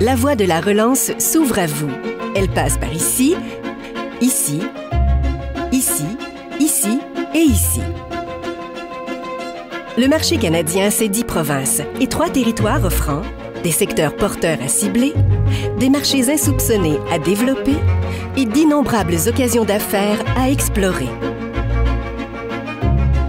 la voie de la relance s'ouvre à vous. Elle passe par ici, ici, ici, ici et ici. Le marché canadien, c'est 10 provinces et 3 territoires offrant des secteurs porteurs à cibler, des marchés insoupçonnés à développer et d'innombrables occasions d'affaires à explorer.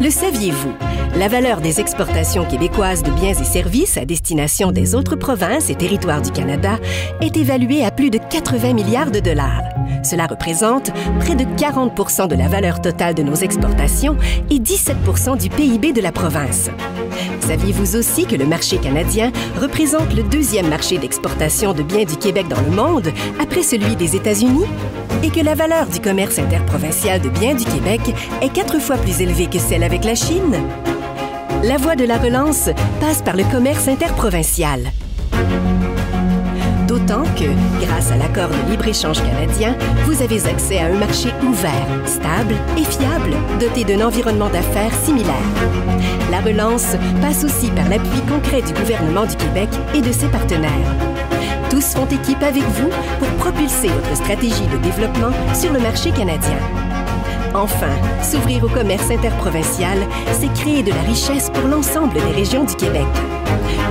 Le saviez-vous? La valeur des exportations québécoises de biens et services à destination des autres provinces et territoires du Canada est évaluée à plus de 80 milliards de dollars. Cela représente près de 40 % de la valeur totale de nos exportations et 17 % du PIB de la province. Saviez-vous aussi que le marché canadien représente le 2e marché d'exportation de biens du Québec dans le monde, après celui des États-Unis? Et que la valeur du commerce interprovincial de biens du Québec est 4 fois plus élevée que celle avec la Chine? La voie de la relance passe par le commerce interprovincial. D'autant que, grâce à l'accord de libre-échange canadien, vous avez accès à un marché ouvert, stable et fiable, doté d'un environnement d'affaires similaire. La relance passe aussi par l'appui concret du gouvernement du Québec et de ses partenaires. Tous font équipe avec vous pour propulser votre stratégie de développement sur le marché canadien. Enfin, s'ouvrir au commerce interprovincial, c'est créer de la richesse pour l'ensemble des régions du Québec.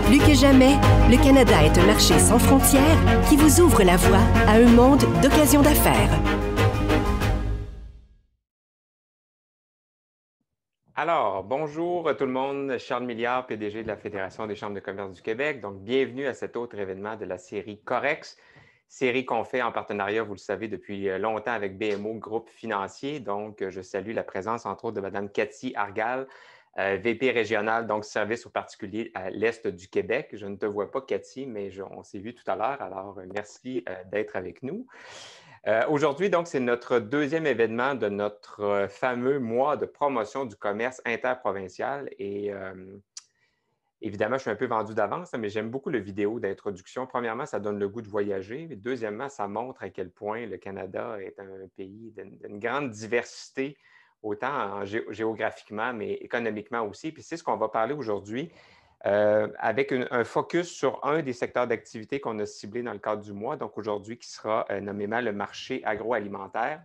Plus que jamais, le Canada est un marché sans frontières qui vous ouvre la voie à un monde d'occasions d'affaires. Alors, bonjour tout le monde, Charles Milliard, PDG de la Fédération des chambres de commerce du Québec. Donc, bienvenue à cet autre événement de la série Corex, série qu'on fait en partenariat, vous le savez, depuis longtemps avec BMO Groupe Financier. Donc, je salue la présence, entre autres, de Mme Cathy Argal, VP régional, donc service aux particuliers à l'Est du Québec. Je ne te vois pas, Cathy, mais on s'est vu tout à l'heure, alors merci d'être avec nous. Aujourd'hui, donc, c'est notre 2e événement de notre fameux mois de promotion du commerce interprovincial. Et évidemment, je suis un peu vendu d'avance, mais j'aime beaucoup la vidéo d'introduction. Premièrement, ça donne le goût de voyager. Deuxièmement, ça montre à quel point le Canada est un pays d'une grande diversité, autant géographiquement, mais économiquement aussi. Puis c'est ce qu'on va parler aujourd'hui. Avec un focus sur un des secteurs d'activité qu'on a ciblé dans le cadre du mois, donc aujourd'hui qui sera nommément le marché agroalimentaire.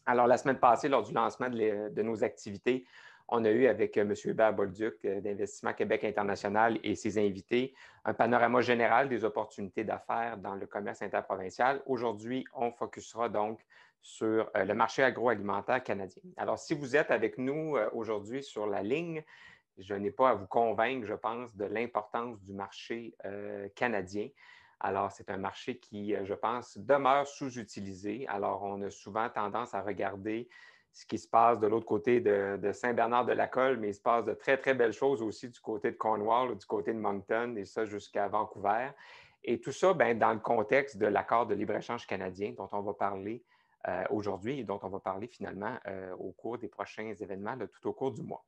Alors, la semaine passée, lors du lancement de nos activités, on a eu avec M. Hubert Bolduc d'Investissement Québec International et ses invités un panorama général des opportunités d'affaires dans le commerce interprovincial. Aujourd'hui, on focusera donc sur le marché agroalimentaire canadien. Alors, si vous êtes avec nous aujourd'hui sur la ligne, je n'ai pas à vous convaincre, je pense, de l'importance du marché canadien. Alors, c'est un marché qui, je pense, demeure sous-utilisé. Alors, on a souvent tendance à regarder ce qui se passe de l'autre côté de Saint-Bernard-de-la-Colle, mais il se passe de très, très belles choses aussi du côté de Cornwall ou du côté de Moncton, et ça jusqu'à Vancouver. Et tout ça, bien, dans le contexte de l'accord de libre-échange canadien dont on va parler aujourd'hui et dont on va parler finalement au cours des prochains événements, tout au cours du mois.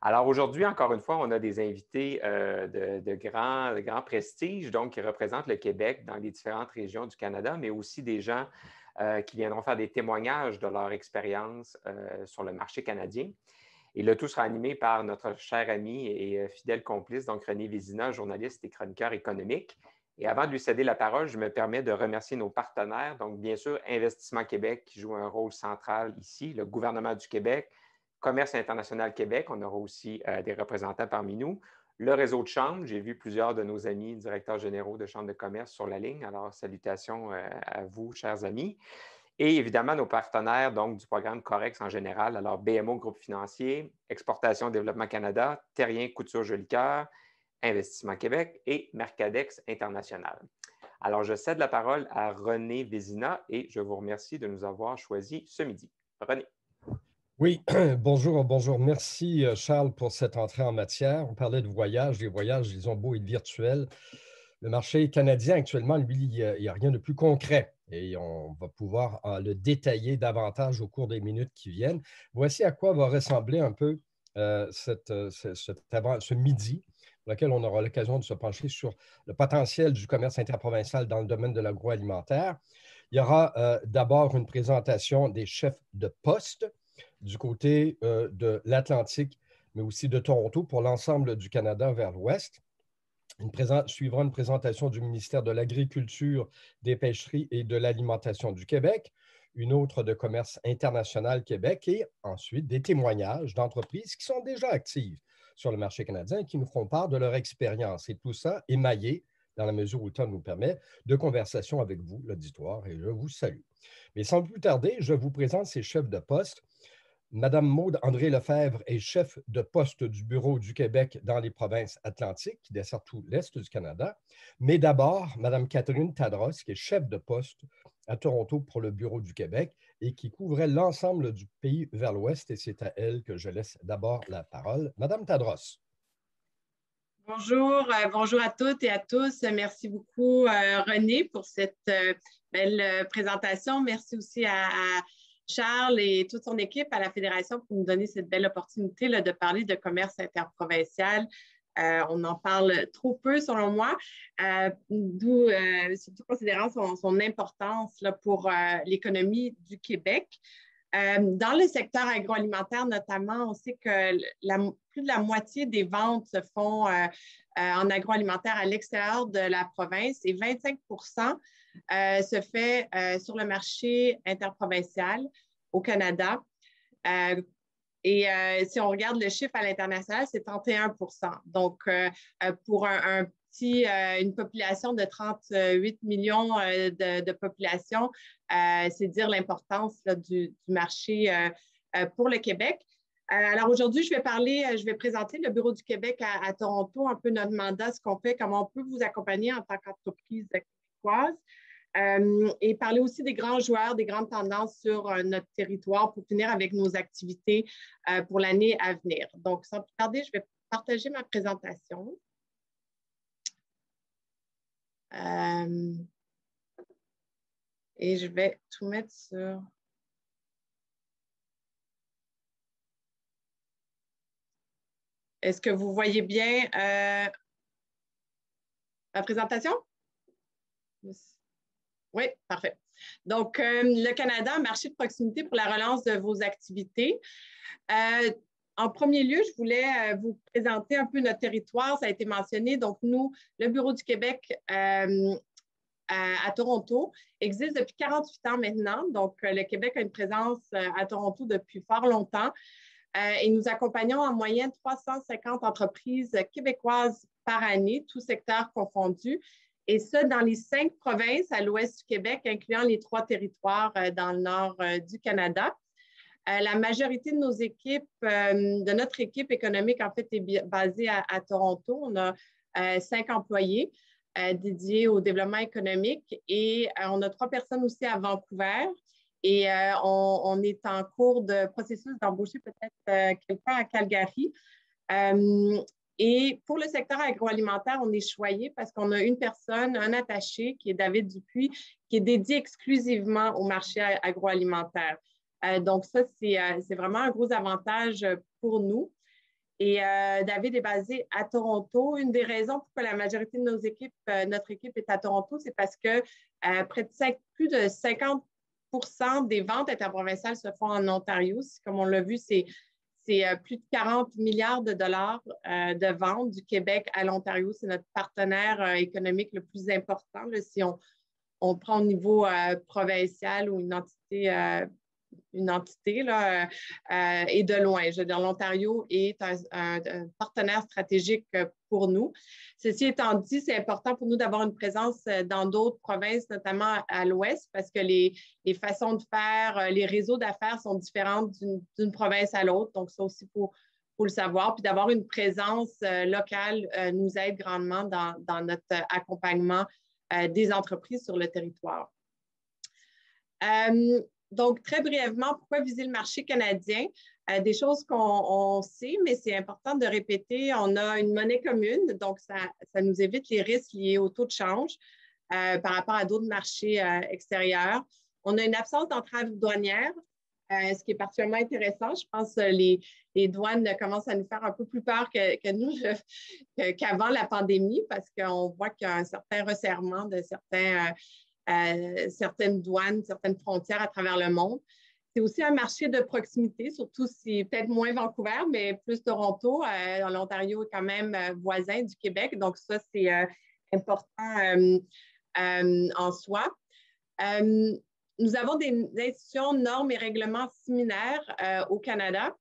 Alors aujourd'hui, encore une fois, on a des invités de grand prestige, donc qui représentent le Québec dans les différentes régions du Canada, mais aussi des gens qui viendront faire des témoignages de leur expérience sur le marché canadien. Et le tout sera animé par notre cher ami et fidèle complice, donc René Vézina, journaliste et chroniqueur économique. Et avant de lui céder la parole, je me permets de remercier nos partenaires, donc bien sûr Investissement Québec qui joue un rôle central ici, le gouvernement du Québec, Commerce international Québec, on aura aussi des représentants parmi nous. Le réseau de chambres, j'ai vu plusieurs de nos amis directeurs généraux de chambres de commerce sur la ligne. Alors, salutations à vous, chers amis. Et évidemment, nos partenaires donc, du programme Corex en général. Alors, BMO Groupe Financier, Exportation Développement Canada, Terrien Couture Jolicoeur, Investissement Québec et Mercadex International. Alors, je cède la parole à René Vézina et je vous remercie de nous avoir choisis ce midi. René. Oui, bonjour. Merci, Charles, pour cette entrée en matière. On parlait de voyage. Les voyages, ils ont beau être virtuels. Le marché canadien, actuellement, lui, il n'y a rien de plus concret et on va pouvoir le détailler davantage au cours des minutes qui viennent. Voici à quoi va ressembler un peu ce midi, pour lequel on aura l'occasion de se pencher sur le potentiel du commerce interprovincial dans le domaine de l'agroalimentaire. Il y aura d'abord une présentation des chefs de poste du côté de l'Atlantique, mais aussi de Toronto pour l'ensemble du Canada vers l'ouest. Suivra une présentation du ministère de l'Agriculture, des Pêcheries et de l'Alimentation du Québec, une autre de Commerce international Québec et ensuite des témoignages d'entreprises qui sont déjà actives sur le marché canadien et qui nous font part de leur expérience. Et tout ça émaillé, dans la mesure où le temps nous permet, de conversation avec vous, l'auditoire, et je vous salue. Mais sans plus tarder, je vous présente ces chefs de poste. Madame Maude André-Lefebvre est chef de poste du Bureau du Québec dans les provinces atlantiques, qui dessert tout l'Est du Canada. Mais d'abord, Madame Catherine Tadros, qui est chef de poste à Toronto pour le Bureau du Québec et qui couvrait l'ensemble du pays vers l'Ouest. Et c'est à elle que je laisse d'abord la parole. Madame Tadros. Bonjour, bonjour à toutes et à tous. Merci beaucoup, René, pour cette belle présentation. Merci aussi à Charles et toute son équipe à la Fédération pour nous donner cette belle opportunité là, de parler de commerce interprovincial. On en parle trop peu, selon moi, surtout considérant son importance là, pour l'économie du Québec. Dans le secteur agroalimentaire, notamment, on sait que plus de la moitié des ventes se font en agroalimentaire à l'extérieur de la province et 25 se fait sur le marché interprovincial au Canada. Si on regarde le chiffre à l'international, c'est 31 Donc, pour une population de 38 millions de population, c'est dire l'importance là, du marché pour le Québec. Alors aujourd'hui, je vais présenter le Bureau du Québec à Toronto, un peu notre mandat, ce qu'on fait, comment on peut vous accompagner en tant qu'entreprise québécoise. Et parler aussi des grands joueurs, des grandes tendances sur notre territoire pour finir avec nos activités pour l'année à venir. Donc, sans plus tarder, je vais partager ma présentation. Et je vais tout mettre sur... Est-ce que vous voyez bien ma présentation? Oui, parfait. Donc, le Canada, un marché de proximité pour la relance de vos activités. En premier lieu, je voulais vous présenter un peu notre territoire. Ça a été mentionné. Donc, nous, le Bureau du Québec à Toronto existe depuis 48 ans maintenant. Donc, le Québec a une présence à Toronto depuis fort longtemps. Et nous accompagnons en moyenne 350 entreprises québécoises par année, tous secteurs confondus. Et ça, dans les 5 provinces à l'ouest du Québec, incluant les 3 territoires dans le nord du Canada. La majorité de nos équipes, de notre équipe économique, en fait, est basée à Toronto. On a 5 employés dédiés au développement économique et on a 3 personnes aussi à Vancouver. Et on est en cours de processus d'embaucher peut-être quelqu'un à Calgary. Et pour le secteur agroalimentaire, on est choyé parce qu'on a une personne, un attaché, qui est David Dupuis, qui est dédié exclusivement au marché agroalimentaire. Donc, ça, c'est vraiment un gros avantage pour nous. Et David est basé à Toronto. Une des raisons pourquoi la majorité de notre équipe est à Toronto, c'est parce que plus de 50 des ventes interprovinciales se font en Ontario. Comme on l'a vu, c'est plus de 40 milliards de dollars de ventes du Québec à l'Ontario. C'est notre partenaire économique le plus important là, si on prend au niveau provincial ou une entité là, et de loin. Je veux dire, l'Ontario est un partenaire stratégique pour nous. Ceci étant dit, c'est important pour nous d'avoir une présence dans d'autres provinces, notamment à l'ouest, parce que les façons de faire, les réseaux d'affaires sont différents d'une province à l'autre. Donc, ça aussi, il faut le savoir. Puis d'avoir une présence locale nous aide grandement dans notre accompagnement des entreprises sur le territoire. Donc, très brièvement, pourquoi viser le marché canadien? Des choses qu'on sait, mais c'est important de répéter. On a une monnaie commune, donc ça nous évite les risques liés au taux de change par rapport à d'autres marchés extérieurs. On a une absence d'entrave douanière, ce qui est particulièrement intéressant. Je pense que les douanes commencent à nous faire un peu plus peur que nous qu'avant la pandémie, parce qu'on voit qu'il y a un certain resserrement de certaines douanes, certaines frontières à travers le monde. c'est aussi un marché de proximité, surtout si peut-être moins Vancouver, mais plus Toronto. L'Ontario est quand même voisin du Québec, donc ça, c'est important en soi. Nous avons des institutions, normes et règlements similaires au Canada.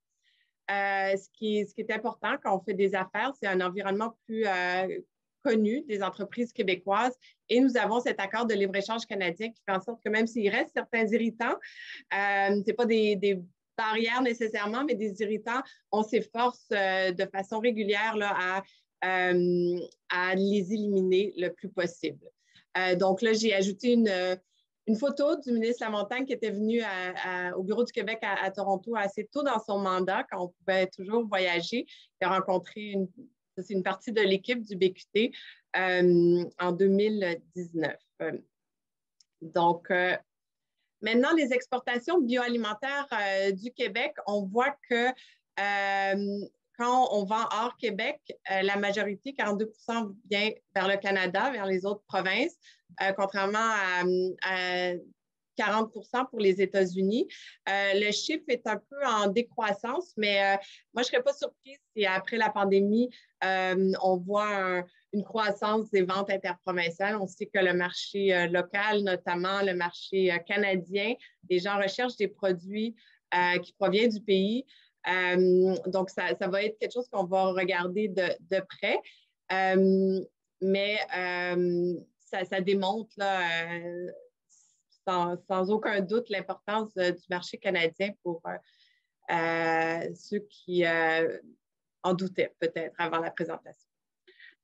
Ce qui est important quand on fait des affaires, c'est un environnement plus connu des entreprises québécoises. Et nous avons cet accord de libre-échange canadien qui fait en sorte que même s'il reste certains irritants, ce n'est pas des barrières nécessairement, mais des irritants, on s'efforce de façon régulière là, à les éliminer le plus possible. Donc là, j'ai ajouté une photo du ministre Lamontagne qui était venu au Bureau du Québec à Toronto assez tôt dans son mandat, quand on pouvait toujours voyager. Il a rencontré une partie de l'équipe du BQT en 2019. Donc, maintenant, les exportations bioalimentaires du Québec, on voit que quand on vend hors Québec, la majorité, 42%, vient vers le Canada, vers les autres provinces, contrairement à 40% pour les États-Unis. Le chiffre est un peu en décroissance, mais moi, je ne serais pas surprise si après la pandémie, on voit une croissance des ventes interprovinciales. On sait que le marché local, notamment le marché canadien, les gens recherchent des produits qui proviennent du pays. Donc, ça va être quelque chose qu'on va regarder de près. Mais ça démontre là, sans aucun doute l'importance du marché canadien pour ceux qui en doutaient peut-être avant la présentation.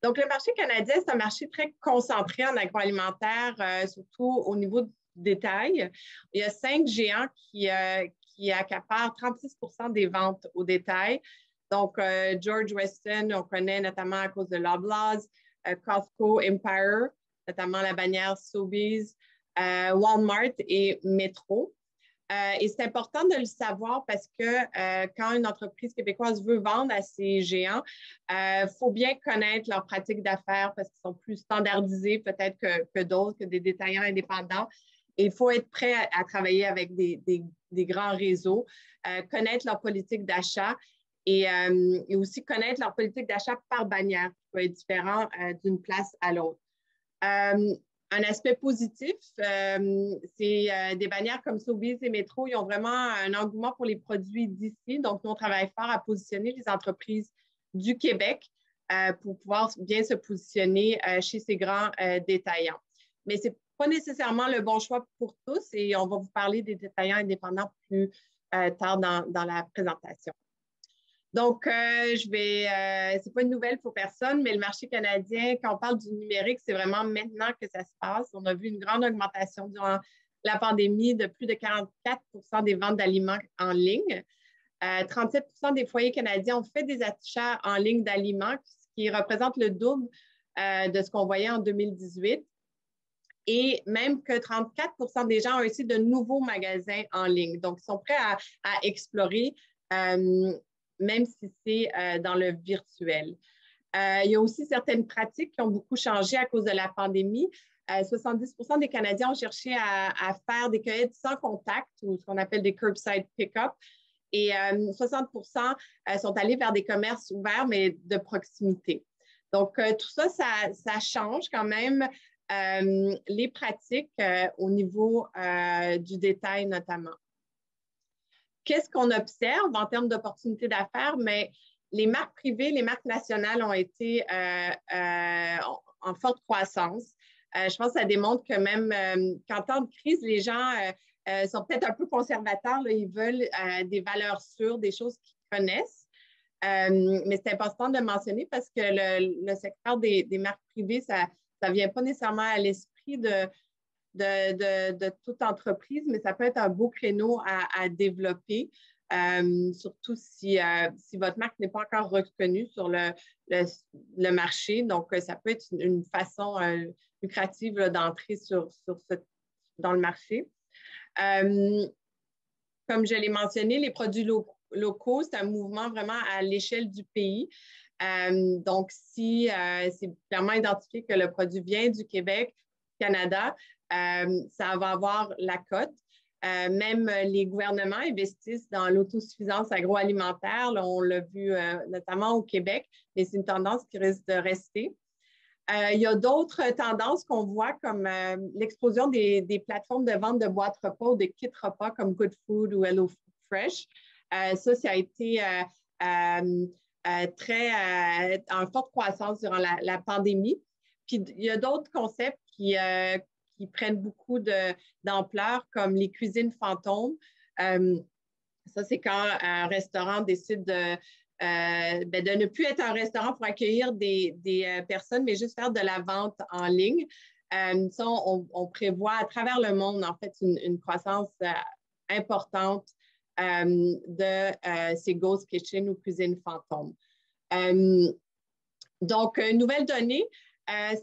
Donc, le marché canadien, c'est un marché très concentré en agroalimentaire, surtout au niveau du détail. Il y a 5 géants qui accaparent 36% des ventes au détail. Donc, George Weston, on connaît notamment à cause de Loblaws, Costco, Empire, notamment la bannière Sobeys, Walmart et Metro. Et c'est important de le savoir parce que quand une entreprise québécoise veut vendre à ces géants, il faut bien connaître leurs pratiques d'affaires parce qu'ils sont plus standardisés peut-être que d'autres, que des détaillants indépendants. Et il faut être prêt à travailler avec des grands réseaux, connaître leur politique d'achat et aussi connaître leur politique d'achat par bannière, qui peut être différent d'une place à l'autre. Un aspect positif, c'est des bannières comme Sobeys et Metro, ils ont vraiment un engouement pour les produits d'ici. Donc, nous, on travaille fort à positionner les entreprises du Québec pour pouvoir bien se positionner chez ces grands détaillants. Mais ce n'est pas nécessairement le bon choix pour tous et on va vous parler des détaillants indépendants plus tard dans la présentation. Donc, c'est pas une nouvelle pour personne, mais le marché canadien, quand on parle du numérique, c'est vraiment maintenant que ça se passe. On a vu une grande augmentation durant la pandémie de plus de 44% des ventes d'aliments en ligne. 37% des foyers canadiens ont fait des achats en ligne d'aliments, ce qui représente le double de ce qu'on voyait en 2018. Et même que 34% des gens ont aussi de nouveaux magasins en ligne. Donc, ils sont prêts à explorer même si c'est dans le virtuel. Il y a aussi certaines pratiques qui ont beaucoup changé à cause de la pandémie. 70% des Canadiens ont cherché à faire des cueillettes sans contact ou ce qu'on appelle des curbside pick-up. Et 60% sont allés vers des commerces ouverts, mais de proximité. Donc, tout ça, ça change quand même les pratiques au niveau du détail notamment. Qu'est-ce qu'on observe en termes d'opportunités d'affaires? Mais les marques privées, les marques nationales ont été en forte croissance. Je pense que ça démontre que même qu'en temps de crise, les gens sont peut-être un peu conservateurs. Là, ils veulent des valeurs sûres, des choses qu'ils connaissent. Mais c'est important de le mentionner parce que le secteur des marques privées, ça ne vient pas nécessairement à l'esprit de toute entreprise, mais ça peut être un beau créneau à développer, surtout si votre marque n'est pas encore reconnue sur le marché. Donc, ça peut être une façon lucrative d'entrer dans le marché. Comme je l'ai mentionné, les produits locaux, c'est un mouvement vraiment à l'échelle du pays. Donc, si c'est clairement identifié que le produit vient du Québec, Canada, ça va avoir la cote. Même les gouvernements investissent dans l'autosuffisance agroalimentaire. Là, on l'a vu notamment au Québec, mais c'est une tendance qui risque de rester. Il y a d'autres tendances qu'on voit comme l'explosion des plateformes de vente de boîtes repas ou de kits repas comme Good Food ou HelloFresh. Ça a été en forte croissance durant la pandémie. Puis il y a d'autres concepts qui prennent beaucoup d'ampleur, comme les cuisines fantômes. Ça, c'est quand un restaurant décide de ne plus être un restaurant pour accueillir des personnes, mais juste faire de la vente en ligne. Ça, on prévoit à travers le monde, en fait, une croissance importante de ces ghost kitchens ou cuisines fantômes. Donc, une nouvelle donnée,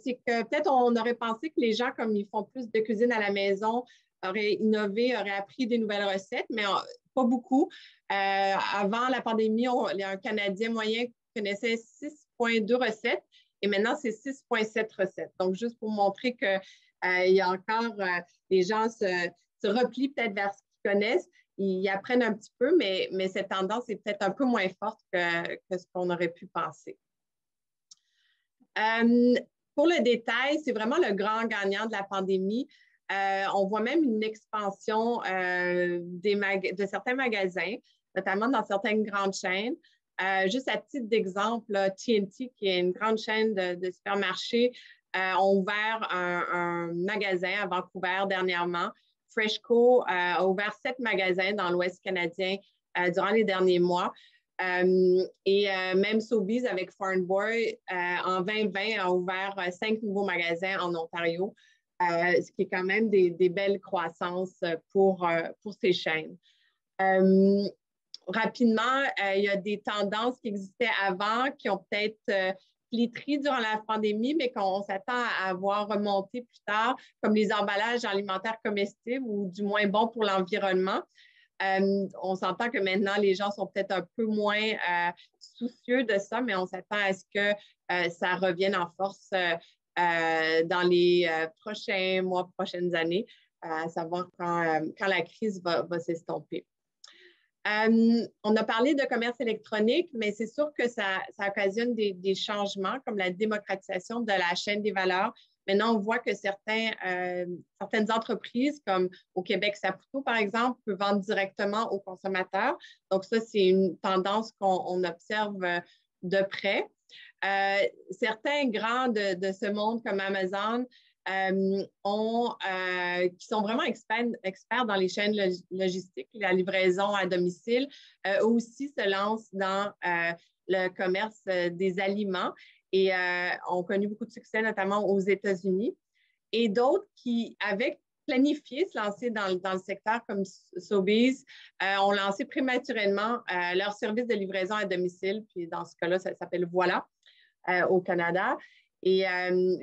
c'est que peut-être on aurait pensé que les gens, comme ils font plus de cuisine à la maison, auraient innové, auraient appris des nouvelles recettes, mais pas beaucoup. Avant la pandémie, un Canadien moyen connaissait 6,2 recettes et maintenant, c'est 6,7 recettes. Donc, juste pour montrer qu'il y a encore, les gens se replient peut-être vers ce qu'ils connaissent. Ils apprennent un petit peu, mais cette tendance est peut-être un peu moins forte que ce qu'on aurait pu penser. Pour le détail, c'est vraiment le grand gagnant de la pandémie. On voit même une expansion de certains magasins, notamment dans certaines grandes chaînes. Juste à titre d'exemple, TNT, qui est une grande chaîne de supermarchés, ont ouvert un magasin à Vancouver dernièrement. Freshco a ouvert 7 magasins dans l'Ouest canadien durant les derniers mois. Même Sobeys avec Farnborough, en 2020, a ouvert 5 nouveaux magasins en Ontario, ce qui est quand même des belles croissances pour ces chaînes. Rapidement, il y a des tendances qui existaient avant, qui ont peut-être flétri durant la pandémie, mais qu'on s'attend à voir remonter plus tard, comme les emballages alimentaires comestibles ou du moins bons pour l'environnement. On s'entend que maintenant, les gens sont peut-être un peu moins soucieux de ça, mais on s'attend à ce que ça revienne en force dans les prochains mois, prochaines années, à savoir quand la crise va s'estomper. On a parlé de commerce électronique, mais c'est sûr que ça occasionne des changements, comme la démocratisation de la chaîne des valeurs. Maintenant, on voit que certaines entreprises, comme au Québec Saputo, par exemple, peuvent vendre directement aux consommateurs. Donc, ça, c'est une tendance qu'on observe de près. Certains grands de ce monde, comme Amazon, qui sont vraiment experts dans les chaînes logistiques, la livraison à domicile, aussi se lancent dans le commerce des aliments et ont connu beaucoup de succès, notamment aux États-Unis. Et d'autres qui avaient planifié se lancer dans le secteur comme Sobeys ont lancé prématurément leur service de livraison à domicile. Puis dans ce cas-là, ça s'appelle Voilà au Canada. Et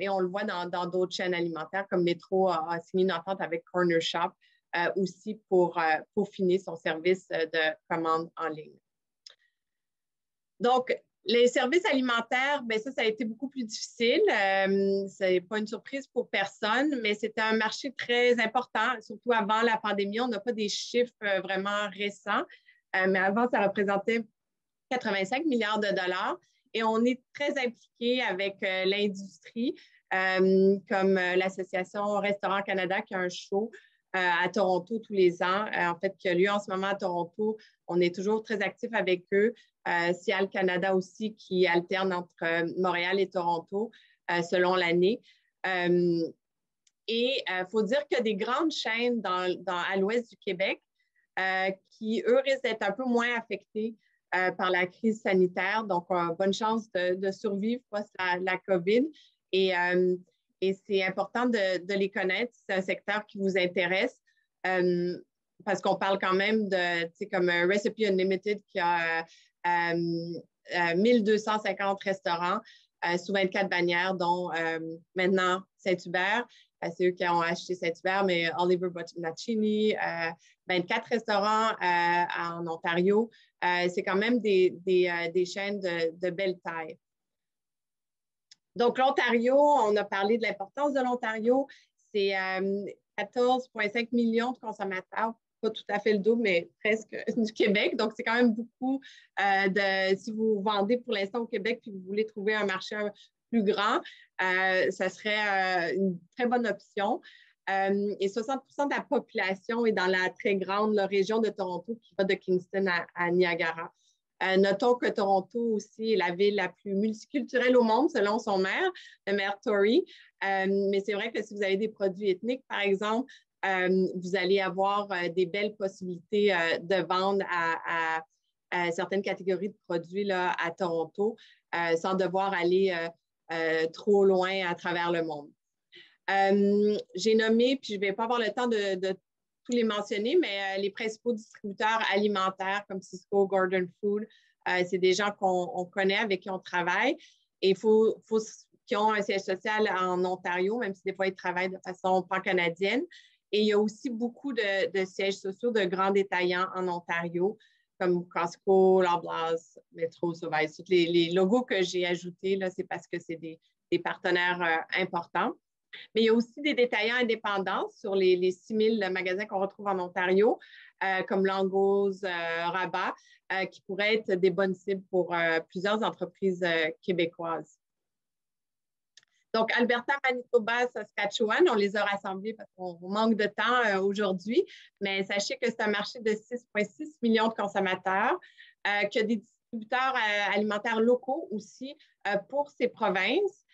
on le voit dans d'autres chaînes alimentaires, comme Metro a signé une entente avec Corner Shop aussi pour peaufiner son service de commande en ligne. Donc, les services alimentaires, bien, ça a été beaucoup plus difficile. Ce n'est pas une surprise pour personne, mais c'était un marché très important, surtout avant la pandémie. On n'a pas des chiffres vraiment récents, mais avant, ça représentait 85 milliards de dollars. Et on est très impliqué avec l'industrie, comme l'Association Restaurant Canada qui a un show à Toronto tous les ans, en fait, qui a lieu en ce moment à Toronto. On est toujours très actif avec eux. Cial Canada aussi, qui alterne entre Montréal et Toronto selon l'année. Et il faut dire qu'il y a des grandes chaînes à l'ouest du Québec qui, eux, risquent d'être un peu moins affectées par la crise sanitaire. Donc, bonne chance de survivre post la COVID. Et c'est important de les connaître. C'est un secteur qui vous intéresse parce qu'on parle quand même de, tu sais, comme Recipe Unlimited qui a 1250 restaurants sous 24 bannières, dont maintenant Saint-Hubert. C'est eux qui ont acheté Saint-Hubert, mais Oliver Bonacini, 24 restaurants en Ontario. C'est quand même des chaînes de belle taille. Donc, l'Ontario, on a parlé de l'importance de l'Ontario. C'est 14,5 millions de consommateurs, pas tout à fait le double, mais presque du Québec. Donc, c'est quand même beaucoup si vous vendez pour l'instant au Québec puis vous voulez trouver un marché plus grand, ça serait une très bonne option. Et 60% de la population est dans la très grande région de Toronto qui va de Kingston à Niagara. Notons que Toronto aussi est la ville la plus multiculturelle au monde, selon son maire, le maire Tory. Mais c'est vrai que si vous avez des produits ethniques, par exemple, vous allez avoir des belles possibilités de vendre à certaines catégories de produits là, à Toronto sans devoir aller trop loin à travers le monde. J'ai nommé, puis je ne vais pas avoir le temps de tous les mentionner, mais les principaux distributeurs alimentaires comme Sysco, Gordon Food, c'est des gens qu'on connaît, avec qui on travaille. Et qui ont un siège social en Ontario, même si des fois ils travaillent de façon pan-canadienne. Et il y a aussi beaucoup de sièges sociaux de grands détaillants en Ontario, comme Costco, Loblaws, Metro, Sobeys. Tous les logos que j'ai ajoutés, là, c'est parce que c'est des partenaires importants. Mais il y a aussi des détaillants indépendants sur les 6 000 magasins qu'on retrouve en Ontario, comme Longo's, Rabat, qui pourraient être des bonnes cibles pour plusieurs entreprises québécoises. Donc, Alberta, Manitoba, Saskatchewan, on les a rassemblés parce qu'on manque de temps aujourd'hui, mais sachez que c'est un marché de 6,6 millions de consommateurs, qu'il y a des distributeurs alimentaires locaux aussi pour ces provinces.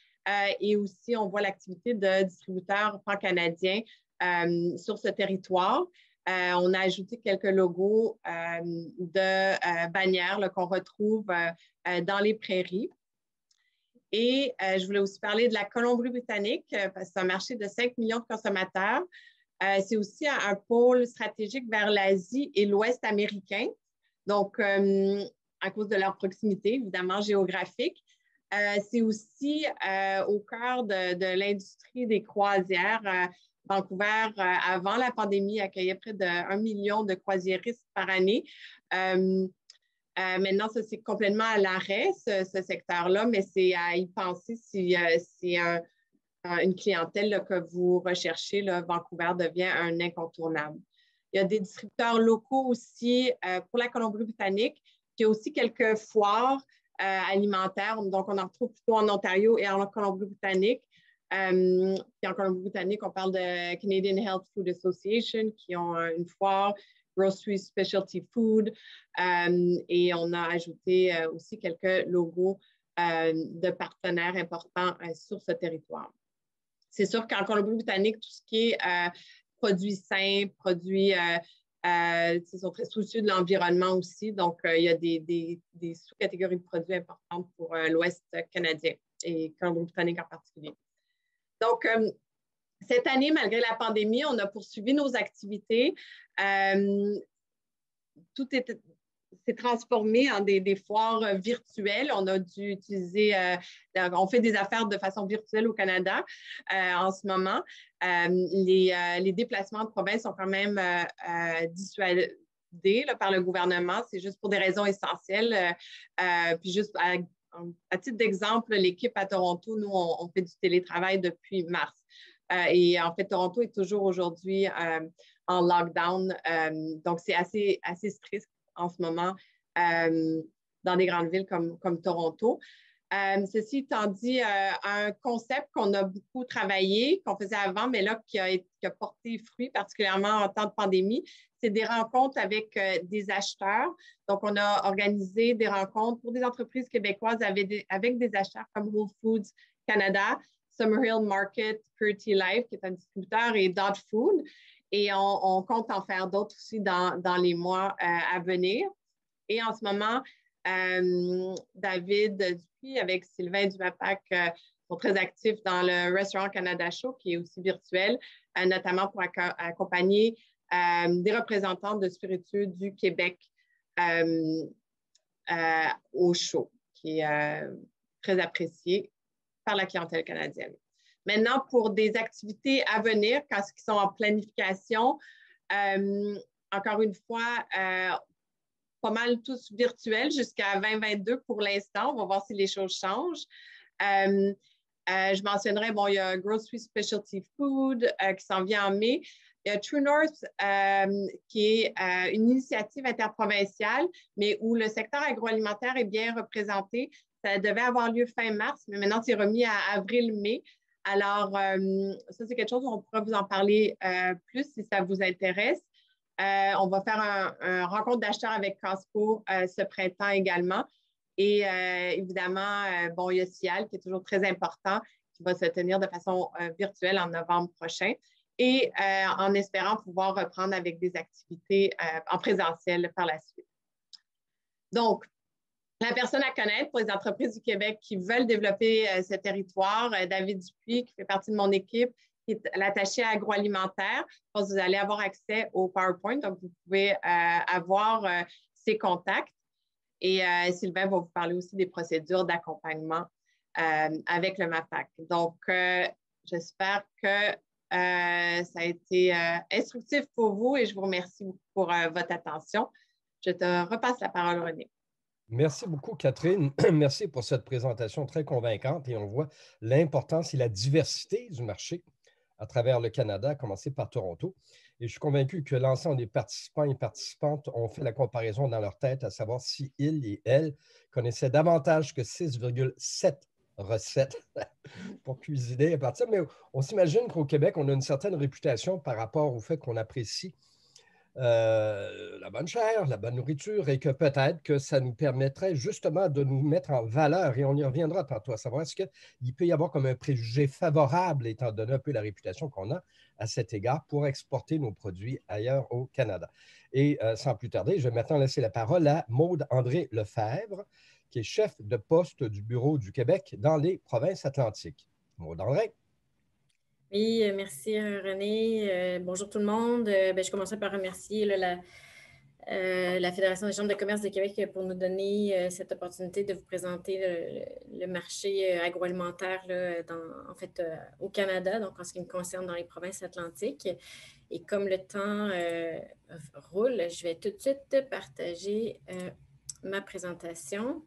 Et aussi, on voit l'activité de distributeurs pan-canadiens sur ce territoire. On a ajouté quelques logos de bannières qu'on retrouve dans les prairies. Et je voulais aussi parler de la Colombie-Britannique, parce que c'est un marché de 5 millions de consommateurs. C'est aussi un pôle stratégique vers l'Asie et l'Ouest américain, donc à cause de leur proximité, évidemment, géographique. C'est aussi au cœur de l'industrie des croisières. Vancouver, avant la pandémie, accueillait près d'1 million de croisiéristes par année. Maintenant, ça, c'est complètement à l'arrêt, ce secteur-là, mais c'est à y penser si c'est une clientèle là, que vous recherchez. Là, Vancouver devient un incontournable. Il y a des distributeurs locaux aussi pour la Colombie-Britannique. Il y a aussi quelques foires alimentaires. Donc, on en retrouve plutôt en Ontario et en Colombie-Britannique. Puis en Colombie-Britannique, on parle de Canadian Health Food Association qui ont une foire, Grocery Specialty Food, et on a ajouté aussi quelques logos de partenaires importants sur ce territoire. C'est sûr qu'en Colombie-Britannique, tout ce qui est produits sains, produits, ils sont très soucieux de l'environnement aussi, donc il y a des sous-catégories de produits importantes pour l'Ouest canadien et Colombie-Britannique en particulier. Donc, cette année, malgré la pandémie, on a poursuivi nos activités. Tout s'est transformé en des foires virtuelles. On a dû utiliser, on fait des affaires de façon virtuelle au Canada en ce moment. Les déplacements de province sont quand même dissuadés là, par le gouvernement. C'est juste pour des raisons essentielles. Puis juste à titre d'exemple, l'équipe à Toronto, nous, on fait du télétravail depuis mars. Et en fait, Toronto est toujours aujourd'hui en lockdown. Donc, c'est assez strict en ce moment dans des grandes villes comme Toronto. Ceci étant dit, un concept qu'on a beaucoup travaillé, qu'on faisait avant, mais là, qui a porté fruit, particulièrement en temps de pandémie, c'est des rencontres avec des acheteurs. Donc, on a organisé des rencontres pour des entreprises québécoises avec des acheteurs comme Whole Foods Canada, Summerhill Market, Purity Life, qui est un distributeur, et Dot Food. Et on compte en faire d'autres aussi dans les mois à venir. Et en ce moment, David Dupuis avec Sylvain Dumapac sont très actifs dans le Restaurant Canada Show, qui est aussi virtuel, notamment pour accompagner des représentants de spiritueux du Québec au show, qui est très apprécié par la clientèle canadienne. Maintenant, pour des activités à venir, qui sont en planification, encore une fois, pas mal tous virtuels jusqu'à 2022 pour l'instant. On va voir si les choses changent. Je mentionnerais, bon, il y a Grocery Specialty Food qui s'en vient en mai. Il y a True North qui est une initiative interprovinciale, mais où le secteur agroalimentaire est bien représenté. Ça devait avoir lieu fin mars, mais maintenant, c'est remis à avril-mai. Alors, ça, c'est quelque chose où on pourra vous en parler plus si ça vous intéresse. On va faire un rencontre d'acheteurs avec Costco ce printemps également. Et évidemment, bon, il y a Cial qui est toujours très important, qui va se tenir de façon virtuelle en novembre prochain. Et en espérant pouvoir reprendre avec des activités en présentiel par la suite. Donc, la personne à connaître pour les entreprises du Québec qui veulent développer ce territoire, David Dupuis, qui fait partie de mon équipe, qui est l'attaché agroalimentaire. Je pense que vous allez avoir accès au PowerPoint, donc vous pouvez avoir ses contacts. Et Sylvain va vous parler aussi des procédures d'accompagnement avec le MAPAC. Donc, j'espère que ça a été instructif pour vous et je vous remercie beaucoup pour votre attention. Je te repasse la parole, René. Merci beaucoup, Catherine. Merci pour cette présentation très convaincante et on voit l'importance et la diversité du marché à travers le Canada, à commencer par Toronto. Et je suis convaincu que l'ensemble des participants et participantes ont fait la comparaison dans leur tête à savoir si ils et elles connaissaient davantage que 6,7 recettes pour cuisiner à partir. Mais on s'imagine qu'au Québec, on a une certaine réputation par rapport au fait qu'on apprécie la bonne chair, la bonne nourriture et que peut-être que ça nous permettrait justement de nous mettre en valeur et on y reviendra tantôt à savoir est-ce qu'il peut y avoir comme un préjugé favorable étant donné un peu la réputation qu'on a à cet égard pour exporter nos produits ailleurs au Canada. Et sans plus tarder, je vais maintenant laisser la parole à Maude André Lefebvre, qui est chef de poste du Bureau du Québec dans les provinces atlantiques. Maude André. Oui, merci René. Bonjour tout le monde. Je commencerai par remercier la Fédération des chambres de commerce du Québec pour nous donner cette opportunité de vous présenter le marché agroalimentaire au Canada, donc en ce qui me concerne dans les provinces atlantiques. Et comme le temps roule, je vais tout de suite partager ma présentation.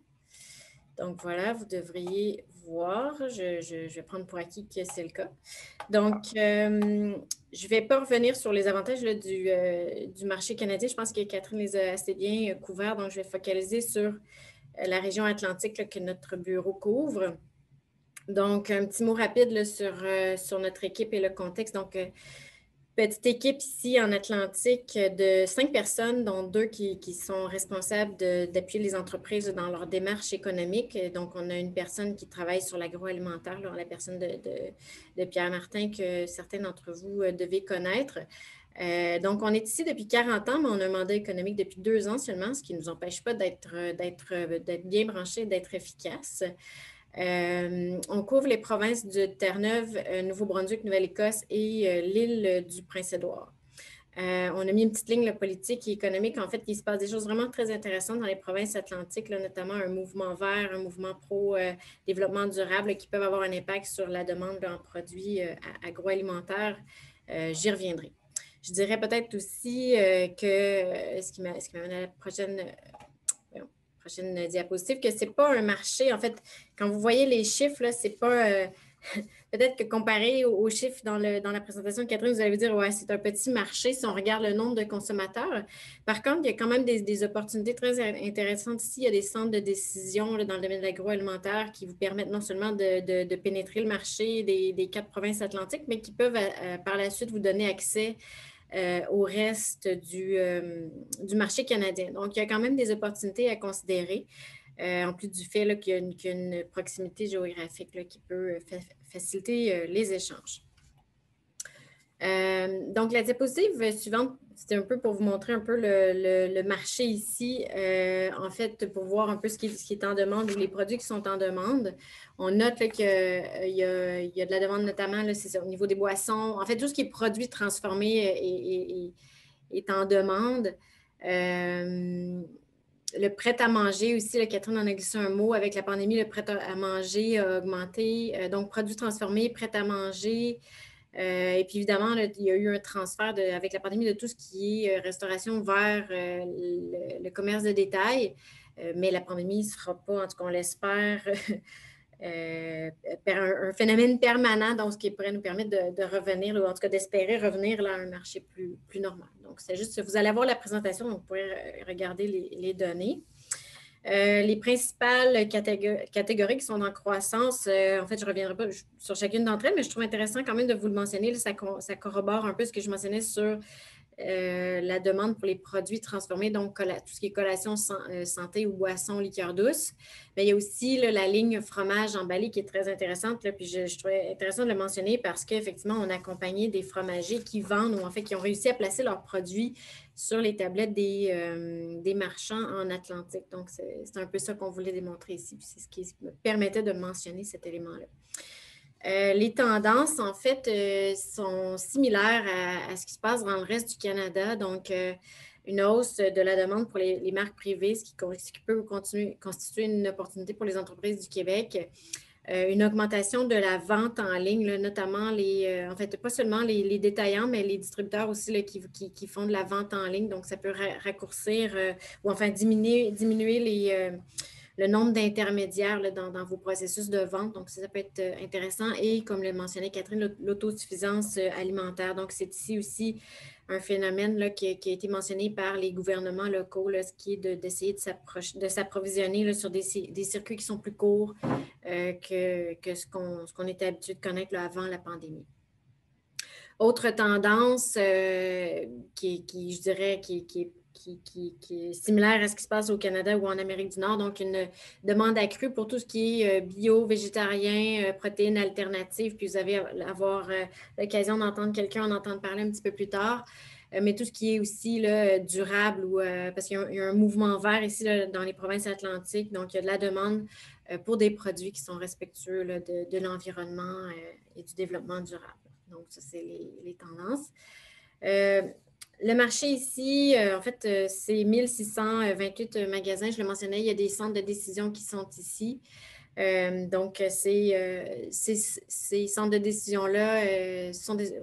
Donc voilà, vous devriez voir. Je vais prendre pour acquis que c'est le cas. Donc, je ne vais pas revenir sur les avantages là, du marché canadien. Je pense que Catherine les a assez bien couverts. Donc, je vais focaliser sur la région atlantique là, que notre bureau couvre. Donc, un petit mot rapide là, sur notre équipe et le contexte. Donc, petite équipe ici en Atlantique de 5 personnes, dont 2 qui sont responsables d'appuyer les entreprises dans leur démarche économique. Donc, on a une personne qui travaille sur l'agroalimentaire, la personne de Pierre Martin que certains d'entre vous devez connaître. Donc, on est ici depuis 40 ans, mais on a un mandat économique depuis 2 ans seulement, ce qui ne nous empêche pas d'être bien branchés et d'être efficaces. On couvre les provinces de Terre-Neuve, Nouveau-Brunswick, Nouvelle-Écosse et l'île du Prince-Édouard. On a mis une petite ligne politique et économique. En fait, il se passe des choses vraiment très intéressantes dans les provinces atlantiques, là, notamment un mouvement vert, un mouvement pro-développement durable qui peuvent avoir un impact sur la demande en produits agroalimentaires. J'y reviendrai. Je dirais peut-être aussi que ce qui m'amène à la prochaine diapositive, que ce n'est pas un marché. En fait, quand vous voyez les chiffres, ce n'est pas... peut-être que comparé aux chiffres dans la présentation de Catherine, vous allez vous dire, ouais, c'est un petit marché si on regarde le nombre de consommateurs. Par contre, il y a quand même des opportunités très intéressantes ici. Il y a des centres de décision là, dans le domaine de l'agroalimentaire qui vous permettent non seulement de pénétrer le marché des 4 provinces atlantiques, mais qui peuvent par la suite vous donner accès au reste du marché canadien. Donc, il y a quand même des opportunités à considérer, en plus du fait qu'il y a une proximité géographique là, qui peut faciliter les échanges. Donc, la diapositive suivante, c'était un peu pour vous montrer un peu le marché ici, en fait, pour voir un peu ce qui est en demande ou les produits qui sont en demande. On note qu'il y a de la demande notamment, c'est ça, au niveau des boissons. En fait, tout ce qui est produit transformé est en demande. Le prêt-à-manger aussi, là, Catherine en a glissé un mot, avec la pandémie, le prêt-à-manger a augmenté. Donc, produits transformés, prêt-à-manger. Et puis, évidemment, là, il y a eu un transfert avec la pandémie de tout ce qui est restauration vers le commerce de détail. Mais la pandémie ne sera pas, en tout cas, on l'espère, un phénomène permanent, donc ce qui pourrait nous permettre de revenir, ou en tout cas d'espérer revenir là, à un marché plus normal. Donc, c'est juste, vous allez avoir la présentation, donc vous pourrez regarder les données. Les principales catégories qui sont en croissance, en fait, je ne reviendrai pas sur chacune d'entre elles, mais je trouve intéressant quand même de vous le mentionner. Là, ça corrobore un peu ce que je mentionnais sur la demande pour les produits transformés, donc tout ce qui est collation santé ou boissons, liqueurs douces. Mais il y a aussi là, la ligne fromage emballé qui est très intéressante. Là, puis je trouvais intéressant de le mentionner parce qu'effectivement, on a accompagné des fromagers qui vendent ou en fait qui ont réussi à placer leurs produits sur les tablettes des marchands en Atlantique. Donc, c'est un peu ça qu'on voulait démontrer ici. Puis c'est ce qui me permettait de mentionner cet élément-là. Les tendances, en fait, sont similaires à ce qui se passe dans le reste du Canada. Donc, une hausse de la demande pour les marques privées, ce qui peut constituer une opportunité pour les entreprises du Québec. Une augmentation de la vente en ligne, là, notamment en fait, pas seulement les détaillants, mais les distributeurs aussi là, qui font de la vente en ligne. Donc, ça peut raccourcir ou enfin diminuer le nombre d'intermédiaires dans vos processus de vente. Donc, ça peut être intéressant. Et comme le mentionnait Catherine, l'autosuffisance alimentaire. Donc, c'est ici aussi un phénomène là, qui a été mentionné par les gouvernements locaux, là, ce qui est d'essayer de s'approvisionner sur des circuits qui sont plus courts que ce qu'on était habitué de connaître là, avant la pandémie. Autre tendance qui je dirais, qui est similaire à ce qui se passe au Canada ou en Amérique du Nord, donc une demande accrue pour tout ce qui est bio, végétarien, protéines alternatives, puis vous allez avoir l'occasion d'entendre quelqu'un en entendre parler un petit peu plus tard, mais tout ce qui est aussi là, durable, parce qu'il y a un mouvement vert ici là, dans les provinces atlantiques, donc il y a de la demande pour des produits qui sont respectueux là, de l'environnement et du développement durable. Donc, ça, c'est les tendances. Le marché ici, en fait, c'est 1628 magasins. Je le mentionnais, il y a des centres de décision qui sont ici. Donc, ces centres de décision-là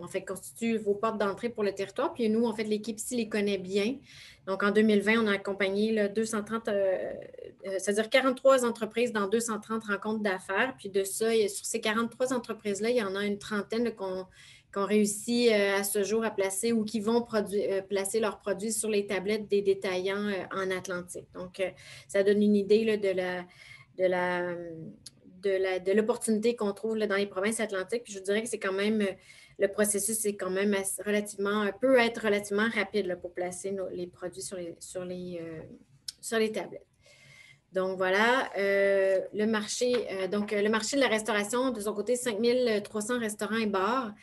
en fait, constituent vos portes d'entrée pour le territoire. Puis nous, en fait, l'équipe ici les connaît bien. Donc, en 2020, on a accompagné là, 230, c'est-à-dire 43 entreprises dans 230 rencontres d'affaires. Puis de ça, sur ces 43 entreprises-là, il y en a une trentaine qu'on réussit à ce jour à placer ou qui vont placer leurs produits sur les tablettes des détaillants en Atlantique. Donc, ça donne une idée là, de l'opportunité qu'on trouve là, dans les provinces atlantiques. Puis je dirais que c'est quand même, le processus est quand même peut être relativement rapide là, pour placer les produits sur les tablettes. Donc, voilà, le marché de la restauration, de son côté, 5300 restaurants et bars.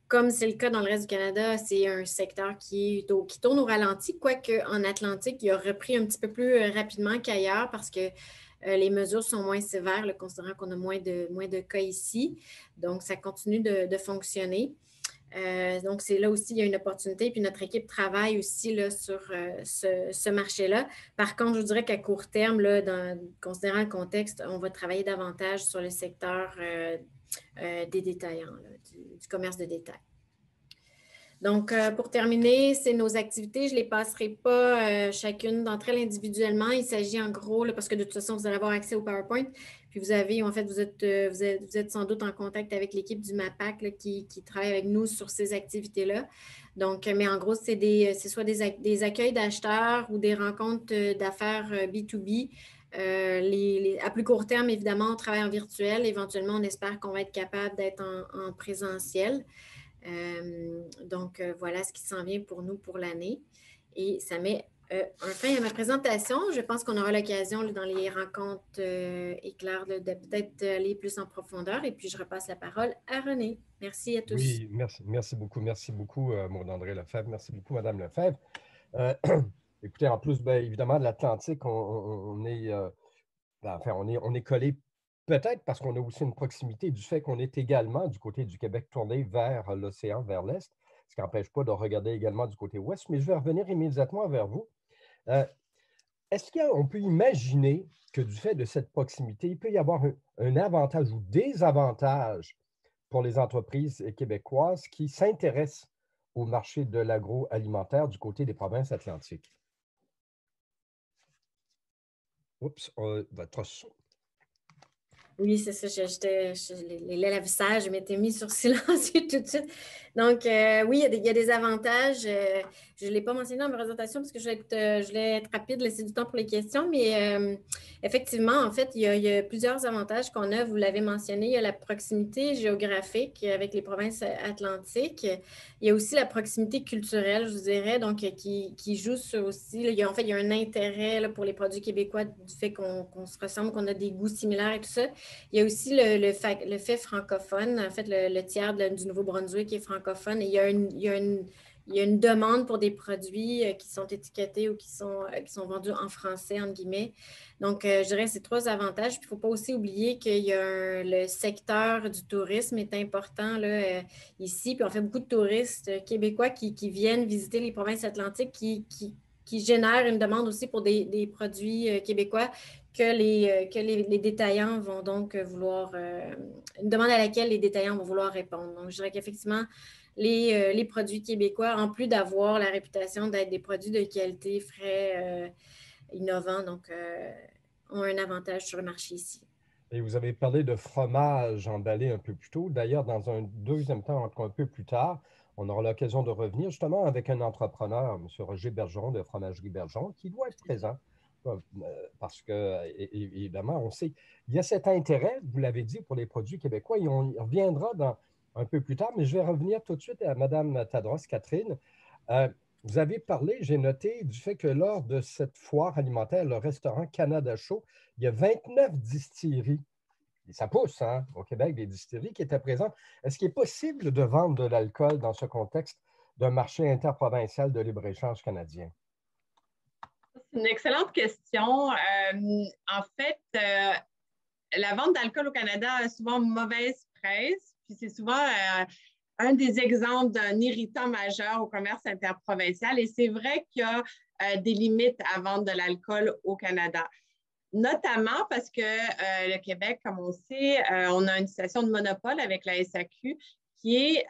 Comme c'est le cas dans le reste du Canada, c'est un secteur qui tourne au ralenti, quoique en Atlantique, il a repris un petit peu plus rapidement qu'ailleurs parce que les mesures sont moins sévères, là, considérant qu'on a moins de cas ici. Donc, ça continue de fonctionner. Donc, c'est là aussi, il y a une opportunité. Puis notre équipe travaille aussi là, sur ce marché-là. Par contre, je vous dirais qu'à court terme, là, considérant le contexte, on va travailler davantage sur le secteur des détaillants, là, du commerce de détail. Donc, pour terminer, c'est nos activités. Je ne les passerai pas chacune d'entre elles individuellement. Il s'agit en gros, là, parce que de toute façon, vous allez avoir accès au PowerPoint. Puis vous êtes sans doute en contact avec l'équipe du MAPAC là, qui travaille avec nous sur ces activités-là. Donc, mais en gros, c'est soit des accueils d'acheteurs ou des rencontres d'affaires B2B. À plus court terme, évidemment, on travaille en virtuel. Éventuellement, on espère qu'on va être capable d'être en présentiel. Donc, voilà ce qui s'en vient pour nous pour l'année. Et ça met un fin à ma présentation. Je pense qu'on aura l'occasion dans les rencontres éclairs de peut-être aller plus en profondeur. Et puis, je repasse la parole à René. Merci à tous. Oui, merci beaucoup. Merci beaucoup, Maud André Lefebvre. Merci beaucoup, Madame Lefebvre. Écoutez, en plus, bien, évidemment, de l'Atlantique, on est collé peut-être parce qu'on a aussi une proximité du fait qu'on est également du côté du Québec tourné vers l'océan, vers l'est, ce qui n'empêche pas de regarder également du côté ouest. Mais je vais revenir immédiatement vers vous. Est-ce qu'on peut imaginer que du fait de cette proximité, il peut y avoir un avantage ou des avantages pour les entreprises québécoises qui s'intéressent au marché de l'agroalimentaire du côté des provinces atlantiques? Oups, votre son. Oui, c'est ça. Les lèvres à visage, je m'étais mis sur silencieux tout de suite. Donc, oui, il y a des avantages. Je ne l'ai pas mentionné dans ma présentation parce que je voulais être rapide, laisser du temps pour les questions. Mais effectivement, en fait, il y a plusieurs avantages qu'on a. Vous l'avez mentionné. Il y a la proximité géographique avec les provinces atlantiques. Il y a aussi la proximité culturelle, je vous dirais, donc qui joue sur aussi. Là, en fait, il y a un intérêt là, pour les produits québécois du fait qu'on se ressemble, qu'on a des goûts similaires et tout ça. Il y a aussi le fait francophone, en fait, le tiers du Nouveau-Brunswick est francophone et il y a une demande pour des produits qui sont étiquetés ou qui sont vendus en français, entre guillemets. Donc, je dirais que c'est trois avantages. Puis, il ne faut pas aussi oublier qu'il y a le secteur du tourisme est important là, ici. Puis, on fait beaucoup de touristes québécois qui viennent visiter les provinces atlantiques qui génèrent une demande aussi pour des produits québécois que les détaillants vont donc vouloir, une demande à laquelle les détaillants vont vouloir répondre. Donc, je dirais qu'effectivement, les produits québécois, en plus d'avoir la réputation d'être des produits de qualité frais, innovants, donc ont un avantage sur le marché ici. Et vous avez parlé de fromage emballé un peu plus tôt. D'ailleurs, dans un deuxième temps, un peu plus tard, on aura l'occasion de revenir justement avec un entrepreneur, M. Roger Bergeron de Fromagerie Bergeron, qui doit être présent parce que, évidemment, on sait, il y a cet intérêt, vous l'avez dit, pour les produits québécois et on y reviendra un peu plus tard, mais je vais revenir tout de suite à Mme Tadros, Catherine. Vous avez parlé, j'ai noté, du fait que lors de cette foire alimentaire, le restaurant Canada Show, il y a 29 distilleries. Et ça pousse, hein, au Québec, des distilleries qui étaient présentes. Est-ce qu'il est possible de vendre de l'alcool dans ce contexte d'un marché interprovincial de libre-échange canadien? C'est une excellente question. En fait, la vente d'alcool au Canada a souvent mauvaise presse, puis c'est souvent un des exemples d'un irritant majeur au commerce interprovincial. Et c'est vrai qu'il y a des limites à vendre de l'alcool au Canada. Notamment parce que le Québec, comme on sait, on a une situation de monopole avec la SAQ qui est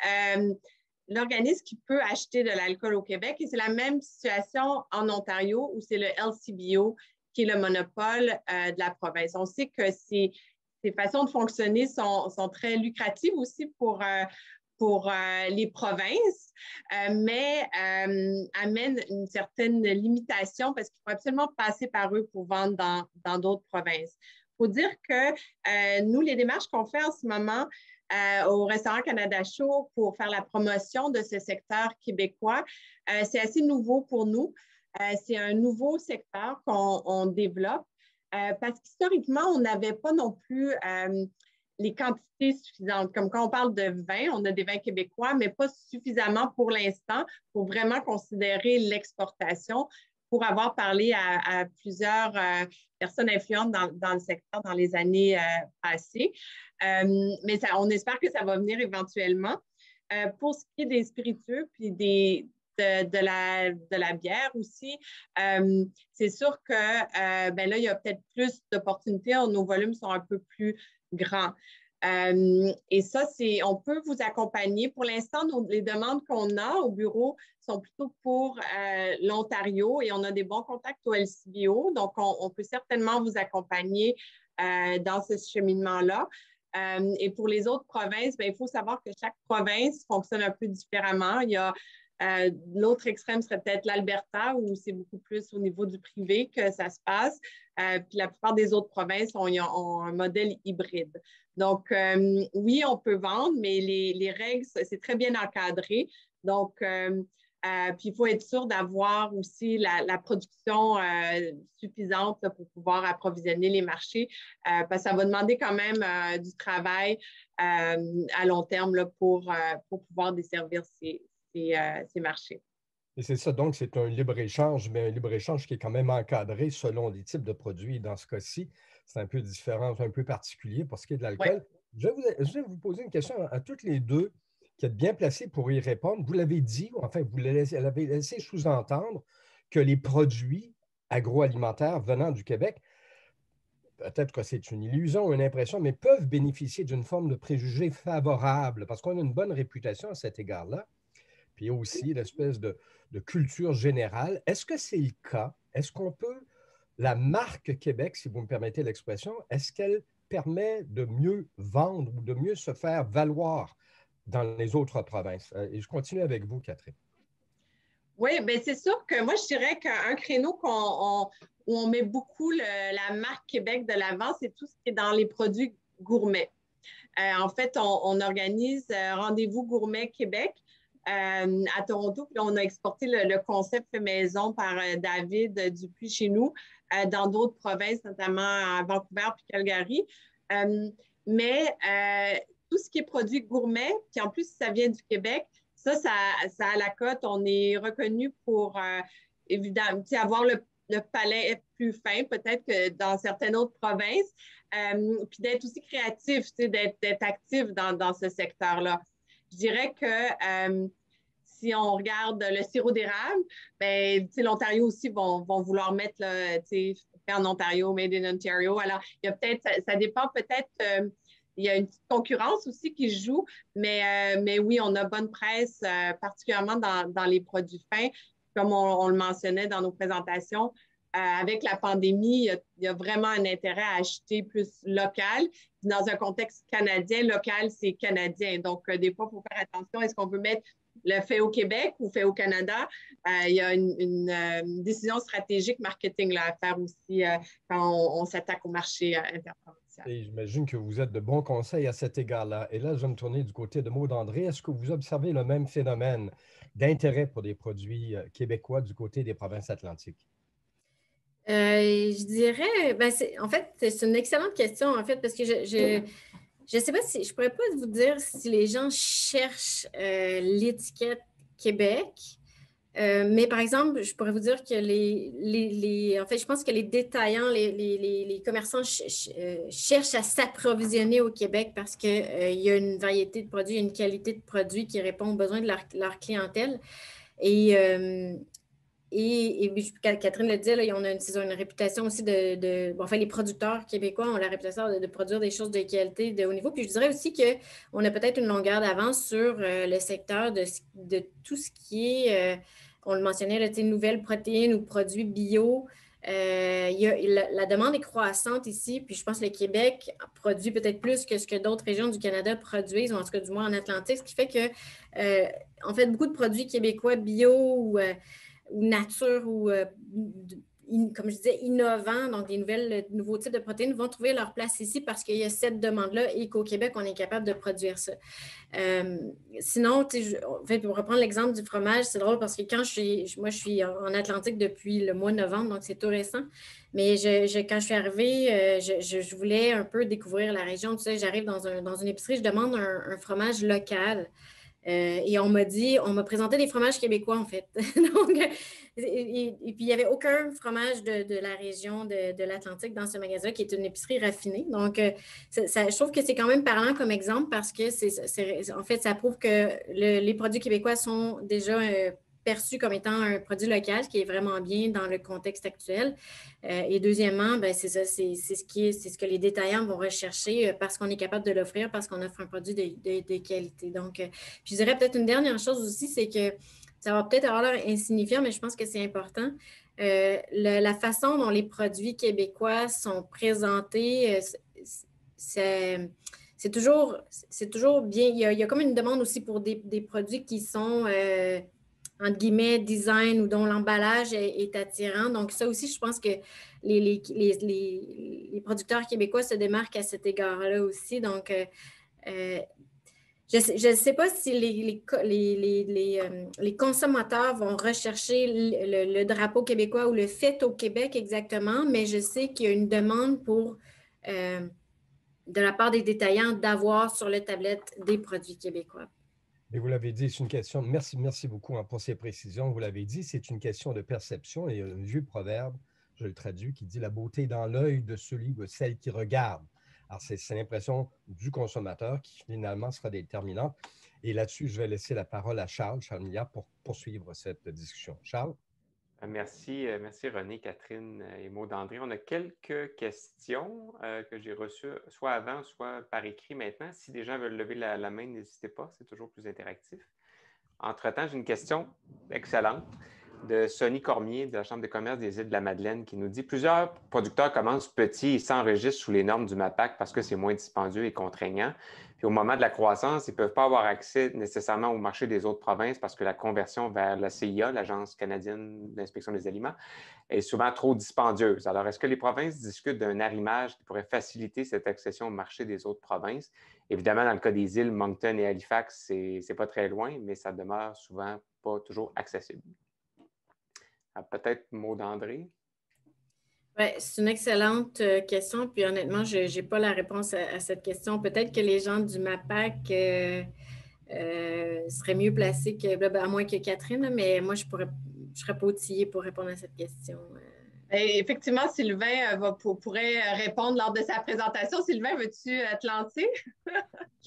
l'organisme qui peut acheter de l'alcool au Québec. Et c'est la même situation en Ontario où c'est le LCBO qui est le monopole de la province. On sait que ces façons de fonctionner sont très lucratives aussi pour les provinces, mais amènent une certaine limitation parce qu'il faut absolument passer par eux pour vendre dans d'autres provinces. Il faut dire que nous, les démarches qu'on fait en ce moment au restaurant Canada Show pour faire la promotion de ce secteur québécois, c'est assez nouveau pour nous. C'est un nouveau secteur qu'on développe parce qu'historiquement, on n'avait pas non plus les quantités suffisantes. Comme quand on parle de vin, on a des vins québécois, mais pas suffisamment pour l'instant pour vraiment considérer l'exportation, pour avoir parlé à plusieurs personnes influentes dans le secteur dans les années passées. Mais on espère que ça va venir éventuellement. Pour ce qui est des spiritueux puis de la bière aussi, c'est sûr que là, il y a peut-être plus d'opportunités. Nos volumes sont un peu plus grands. Et ça, on peut vous accompagner. Pour l'instant, les demandes qu'on a au bureau sont plutôt pour l'Ontario et on a des bons contacts au LCBO. Donc, on peut certainement vous accompagner dans ce cheminement-là. Et pour les autres provinces, il faut savoir que chaque province fonctionne un peu différemment. Il y a l'autre extrême serait peut-être l'Alberta, où c'est beaucoup plus au niveau du privé que ça se passe. Puis la plupart des autres provinces ont un modèle hybride. Donc, oui, on peut vendre, mais les règles, c'est très bien encadré. Donc, puis il faut être sûr d'avoir aussi la production suffisante là, pour pouvoir approvisionner les marchés, parce que ça va demander quand même du travail à long terme là, pour pouvoir desservir ces marchés. Et c'est ça, donc c'est un libre-échange, mais un libre-échange qui est quand même encadré selon les types de produits. Dans ce cas-ci, c'est un peu différent, un peu particulier pour ce qui est de l'alcool. Ouais. Je vais vous poser une question à toutes les deux qui êtes bien placées pour y répondre. Vous l'avez dit, enfin, vous l'avez laissé sous-entendre que les produits agroalimentaires venant du Québec, peut-être que c'est une illusion, une impression, mais peuvent bénéficier d'une forme de préjugé favorable parce qu'on a une bonne réputation à cet égard-là. Puis aussi l'espèce de culture générale. Est-ce que c'est le cas? Est-ce qu'on peut, la marque Québec, si vous me permettez l'expression, est-ce qu'elle permet de mieux vendre ou de mieux se faire valoir dans les autres provinces? Et je continue avec vous, Catherine. Oui, bien c'est sûr que moi, je dirais qu'un créneau où on met beaucoup la marque Québec de l'avant, c'est tout ce qui est dans les produits gourmets. En fait, on organise Rendez-vous Gourmet Québec à Toronto. Puis là, on a exporté le concept fait maison par David Dupuis chez nous dans d'autres provinces, notamment à Vancouver puis Calgary. Mais tout ce qui est produit gourmet, puis en plus, ça vient du Québec, ça a la cote. On est reconnu pour, évidemment, avoir le palais plus fin, peut-être que dans certaines autres provinces, puis d'être aussi créatif, d'être actif dans ce secteur-là. Je dirais que si on regarde le sirop d'érable, ben, l'Ontario aussi vont vouloir mettre fait en Ontario, Made in Ontario. Alors, il y a peut-être, ça dépend peut-être, il y a une petite concurrence aussi qui se joue, mais oui, on a bonne presse, particulièrement dans les produits fins, comme on le mentionnait dans nos présentations. Avec la pandémie, il y a vraiment un intérêt à acheter plus local. Dans un contexte canadien, local, c'est canadien. Donc, des fois, il faut faire attention. Est-ce qu'on veut mettre le fait au Québec ou fait au Canada? Il y a une décision stratégique marketing là, à faire aussi quand on s'attaque au marché interprovincial. Et j'imagine que vous êtes de bons conseils à cet égard-là. Et là, je vais me tourner du côté de Maud André. Est-ce que vous observez le même phénomène d'intérêt pour des produits québécois du côté des provinces atlantiques? Je dirais, ben en fait, c'est une excellente question, en fait, parce que je ne sais pas si, je ne pourrais pas vous dire si les gens cherchent l'étiquette Québec, mais par exemple, je pourrais vous dire que en fait, je pense que les détaillants, les commerçants cherchent à s'approvisionner au Québec parce qu'il y a une variété de produits, une qualité de produits qui répond aux besoins de leur clientèle. Et Catherine le disait, là, on a une réputation aussi enfin, les producteurs québécois ont la réputation de produire des choses de qualité, de haut niveau. Puis je dirais aussi qu'on a peut-être une longueur d'avance sur le secteur de tout ce qui est, on le mentionnait, là, nouvelles protéines ou produits bio. La demande est croissante ici, puis je pense que le Québec produit peut-être plus que ce que d'autres régions du Canada produisent, ou en tout cas du moins en Atlantique, ce qui fait que, en fait, beaucoup de produits québécois bio ou nature ou, comme je disais, innovants, donc des nouveaux types de protéines vont trouver leur place ici parce qu'il y a cette demande-là et qu'au Québec, on est capable de produire ça. Sinon, pour reprendre l'exemple du fromage, c'est drôle parce que moi, je suis en Atlantique depuis le mois de novembre, donc c'est tout récent. Mais quand je suis arrivée, je voulais un peu découvrir la région. Tu sais, j'arrive dans une épicerie, je demande un fromage local. Et on m'a présenté des fromages québécois, en fait. Donc, et puis, il n'y avait aucun fromage de la région de l'Atlantique dans ce magasin qui est une épicerie raffinée. Donc, je trouve que c'est quand même parlant comme exemple parce que, en fait, ça prouve que les produits québécois sont déjà perçu comme étant un produit local qui est vraiment bien dans le contexte actuel. Et deuxièmement, ben, c'est ça, c'est ce que les détaillants vont rechercher parce qu'on est capable de l'offrir, parce qu'on offre un produit de qualité. Donc, je dirais peut-être une dernière chose aussi, c'est que ça va peut-être avoir l'air insignifiant, mais je pense que c'est important. La façon dont les produits québécois sont présentés, c'est toujours bien. Il y a comme une demande aussi pour des produits qui sont entre guillemets, design ou dont l'emballage est attirant. Donc, ça aussi, je pense que les producteurs québécois se démarquent à cet égard-là aussi. Donc, je ne sais pas si les consommateurs vont rechercher le drapeau québécois ou le fait au Québec exactement, mais je sais qu'il y a une demande pour, de la part des détaillants, d'avoir sur les tablettes des produits québécois. Mais vous l'avez dit, c'est une question, merci beaucoup pour ces précisions. Vous l'avez dit, c'est une question de perception. Et il y a un vieux proverbe, je le traduis, qui dit « La beauté est dans l'œil de celui ou de celle qui regarde ». Alors, c'est l'impression du consommateur qui finalement sera déterminante. Et là-dessus, je vais laisser la parole à Charles Milliard, pour poursuivre cette discussion. Charles? Merci René, Catherine et Maud André. On a quelques questions que j'ai reçues soit avant, soit par écrit maintenant. Si des gens veulent lever la main, n'hésitez pas, c'est toujours plus interactif. Entre-temps, j'ai une question excellente. de Sonny Cormier de la Chambre de commerce des Îles-de-la-Madeleine qui nous dit « Plusieurs producteurs commencent petits et s'enregistrent sous les normes du MAPAC parce que c'est moins dispendieux et contraignant. Puis au moment de la croissance, ils ne peuvent pas avoir accès nécessairement au marché des autres provinces parce que la conversion vers la CIA, l'Agence canadienne d'inspection des aliments, est souvent trop dispendieuse. Alors, est-ce que les provinces discutent d'un arrimage qui pourrait faciliter cette accession au marché des autres provinces? Évidemment, dans le cas des îles, Moncton et Halifax, c'est pas très loin, mais ça demeure souvent pas toujours accessible. Peut-être Maud André? Oui, c'est une excellente question. Puis honnêtement, je n'ai pas la réponse à cette question. Peut-être que les gens du MAPAC seraient mieux placés à moins que Catherine, mais moi, je ne serais pas outillée pour répondre à cette question. Effectivement, Sylvain pourrait répondre lors de sa présentation. Sylvain, veux-tu te lancer?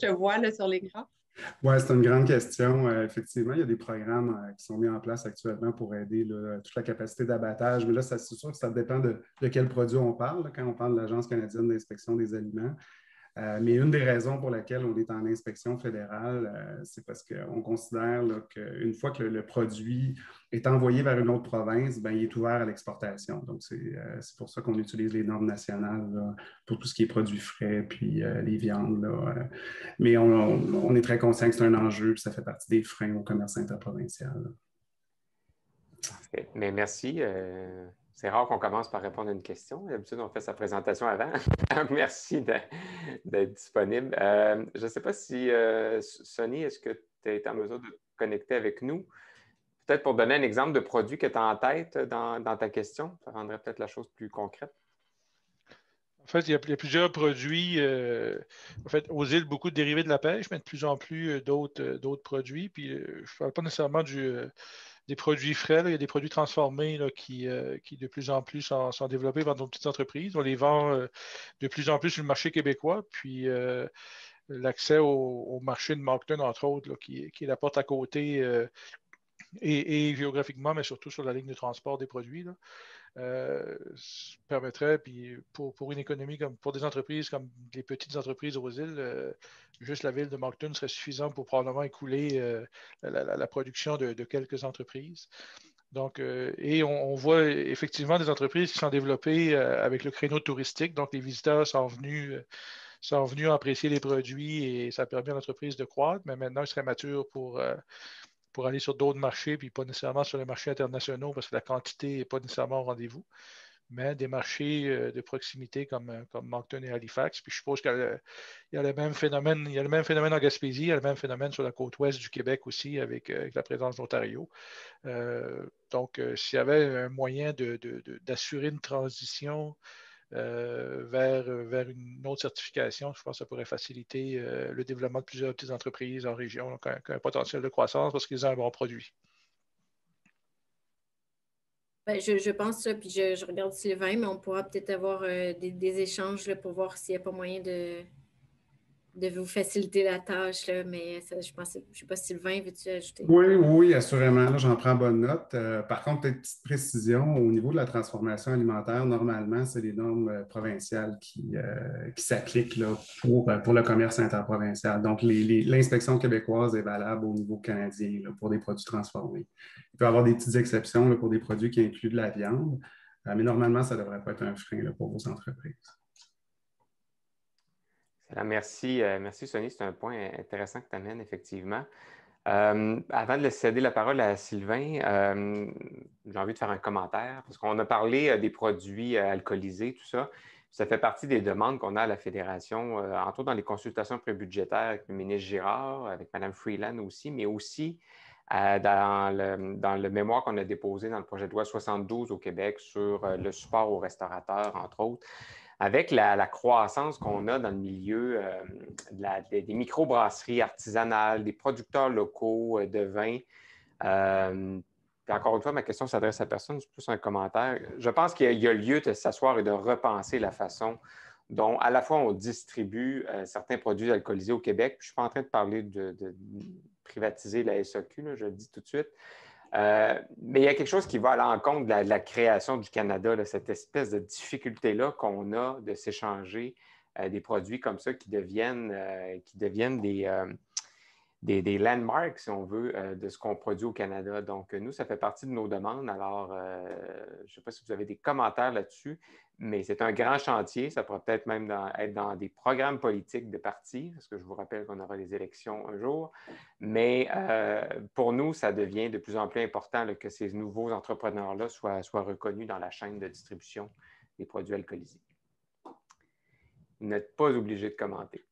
Je vois là, sur l'écran. Oui, c'est une grande question. Effectivement, il y a des programmes qui sont mis en place actuellement pour aider toute la capacité d'abattage. Mais là, c'est sûr que ça dépend de quel produit on parle, là, quand on parle de l'Agence canadienne d'inspection des aliments. Mais une des raisons pour laquelle on est en inspection fédérale, c'est parce qu'on considère qu'une fois que le produit est envoyé vers une autre province, bien, il est ouvert à l'exportation. Donc, c'est pour ça qu'on utilise les normes nationales là, pour tout ce qui est produits frais, puis les viandes. Là, mais on est très conscient que c'est un enjeu, puis ça fait partie des freins au commerce interprovincial. Parfait. Mais merci. C'est rare qu'on commence par répondre à une question. D'habitude, on fait sa présentation avant. Merci d'être disponible. Je ne sais pas si, Sonny, est-ce que tu as été en mesure de te connecter avec nous? Peut-être pour donner un exemple de produit que tu as en tête dans ta question. Ça rendrait peut-être la chose plus concrète. En fait, il y a plusieurs produits. En fait, aux îles, beaucoup de dérivés de la pêche, mais de plus en plus d'autres produits. Puis, je ne parle pas nécessairement des produits frais. Là. Il y a des produits transformés là, qui de plus en plus sont développés par nos petites entreprises. On les vend de plus en plus sur le marché québécois. Puis l'accès au marché de Moncton, entre autres, là, qui est la porte à côté et géographiquement, mais surtout sur la ligne de transport des produits, là, permettrait, puis pour une économie comme pour des entreprises comme les petites entreprises aux îles, juste la ville de Moncton serait suffisant pour probablement écouler la production de quelques entreprises. Donc, et on voit effectivement des entreprises qui sont développées avec le créneau touristique. Donc, les visiteurs sont venus apprécier les produits et ça permet à l'entreprise de croître, mais maintenant, il serait mature pour aller sur d'autres marchés, puis pas nécessairement sur les marchés internationaux parce que la quantité n'est pas nécessairement au rendez-vous, mais des marchés de proximité comme Moncton et Halifax. Puis je suppose qu'il y a le même phénomène, en Gaspésie, il y a le même phénomène sur la côte ouest du Québec aussi avec la présence de l'Ontario. Donc, s'il y avait un moyen d'assurer une transition vers une autre certification, je pense que ça pourrait faciliter le développement de plusieurs petites entreprises en région qui ont un potentiel de croissance parce qu'ils ont un bon produit. Ben, je pense ça, puis je regarde Sylvain, mais on pourra peut-être avoir des échanges là, pour voir s'il n'y a pas moyen de vous faciliter la tâche, là, mais ça, je ne sais pas, Sylvain, veux-tu ajouter? Oui, assurément. Là, j'en prends bonne note. Par contre, peut-être petite précision, au niveau de la transformation alimentaire, normalement, c'est les normes provinciales qui s'appliquent là, pour le commerce interprovincial. Donc, l'inspection québécoise est valable au niveau canadien là, pour des produits transformés. Il peut y avoir des petites exceptions là, pour des produits qui incluent de la viande, mais normalement, ça ne devrait pas être un frein là, pour vos entreprises. Merci, Sonny. C'est un point intéressant que tu amènes, effectivement. Avant de céder la parole à Sylvain, j'ai envie de faire un commentaire parce qu'on a parlé des produits alcoolisés, tout ça. Ça fait partie des demandes qu'on a à la Fédération, entre autres dans les consultations prébudgétaires avec le ministre Girard, avec Mme Freeland aussi, mais aussi dans le mémoire qu'on a déposé dans le projet de loi 72 au Québec sur le support aux restaurateurs, entre autres. Avec la croissance qu'on a dans le milieu des microbrasseries artisanales, des producteurs locaux de vin, puis encore une fois, ma question s'adresse à personne, c'est plus un commentaire. Je pense qu'il y a lieu de s'asseoir et de repenser la façon dont à la fois on distribue certains produits alcoolisés au Québec. Je ne suis pas en train de parler de privatiser la SAQ, là, je le dis tout de suite. Mais il y a quelque chose qui va à l'encontre de la création du Canada, là, cette espèce de difficulté-là qu'on a de s'échanger des produits comme ça qui deviennent des landmarks, si on veut, de ce qu'on produit au Canada. Donc, nous, ça fait partie de nos demandes. Alors, je ne sais pas si vous avez des commentaires là-dessus, mais c'est un grand chantier. Ça pourrait peut-être même être dans des programmes politiques de partis, parce que je vous rappelle qu'on aura des élections un jour. Mais pour nous, ça devient de plus en plus important là, que ces nouveaux entrepreneurs-là soient reconnus dans la chaîne de distribution des produits alcoolisés. Vous n'êtes pas obligé de commenter.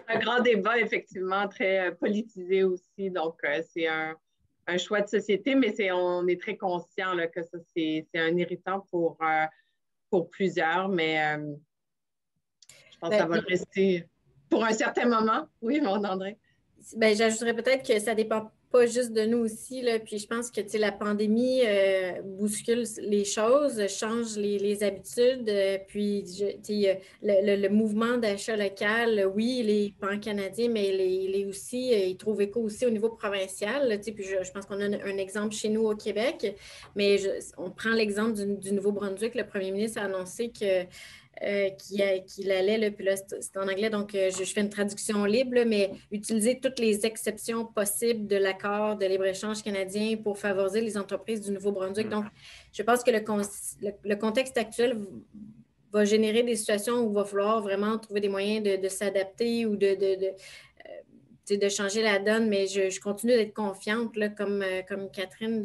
Un grand débat, effectivement, très politisé aussi. Donc, c'est un choix de société, mais on est très conscient là, que ça, c'est un irritant pour plusieurs, mais je pense que ça va le rester pour un certain moment. Oui, mon André. Ben, j'ajouterais peut-être que ça dépend pas juste de nous aussi, là. Puis je pense que la pandémie bouscule les choses, change les habitudes. Puis le mouvement d'achat local, oui, il est pan-canadien, mais il est aussi, il trouve écho aussi au niveau provincial. Là, puis je pense qu'on a un exemple chez nous au Québec, mais on prend l'exemple du Nouveau-Brunswick. Le premier ministre a annoncé qu'il allait, là, puis là, c'est en anglais, donc je fais une traduction libre, là, mais utiliser toutes les exceptions possibles de l'accord de libre-échange canadien pour favoriser les entreprises du Nouveau-Brunswick. Donc, je pense que le contexte actuel va générer des situations où il va falloir vraiment trouver des moyens de s'adapter ou de changer la donne, mais je continue d'être confiante, là, comme Catherine,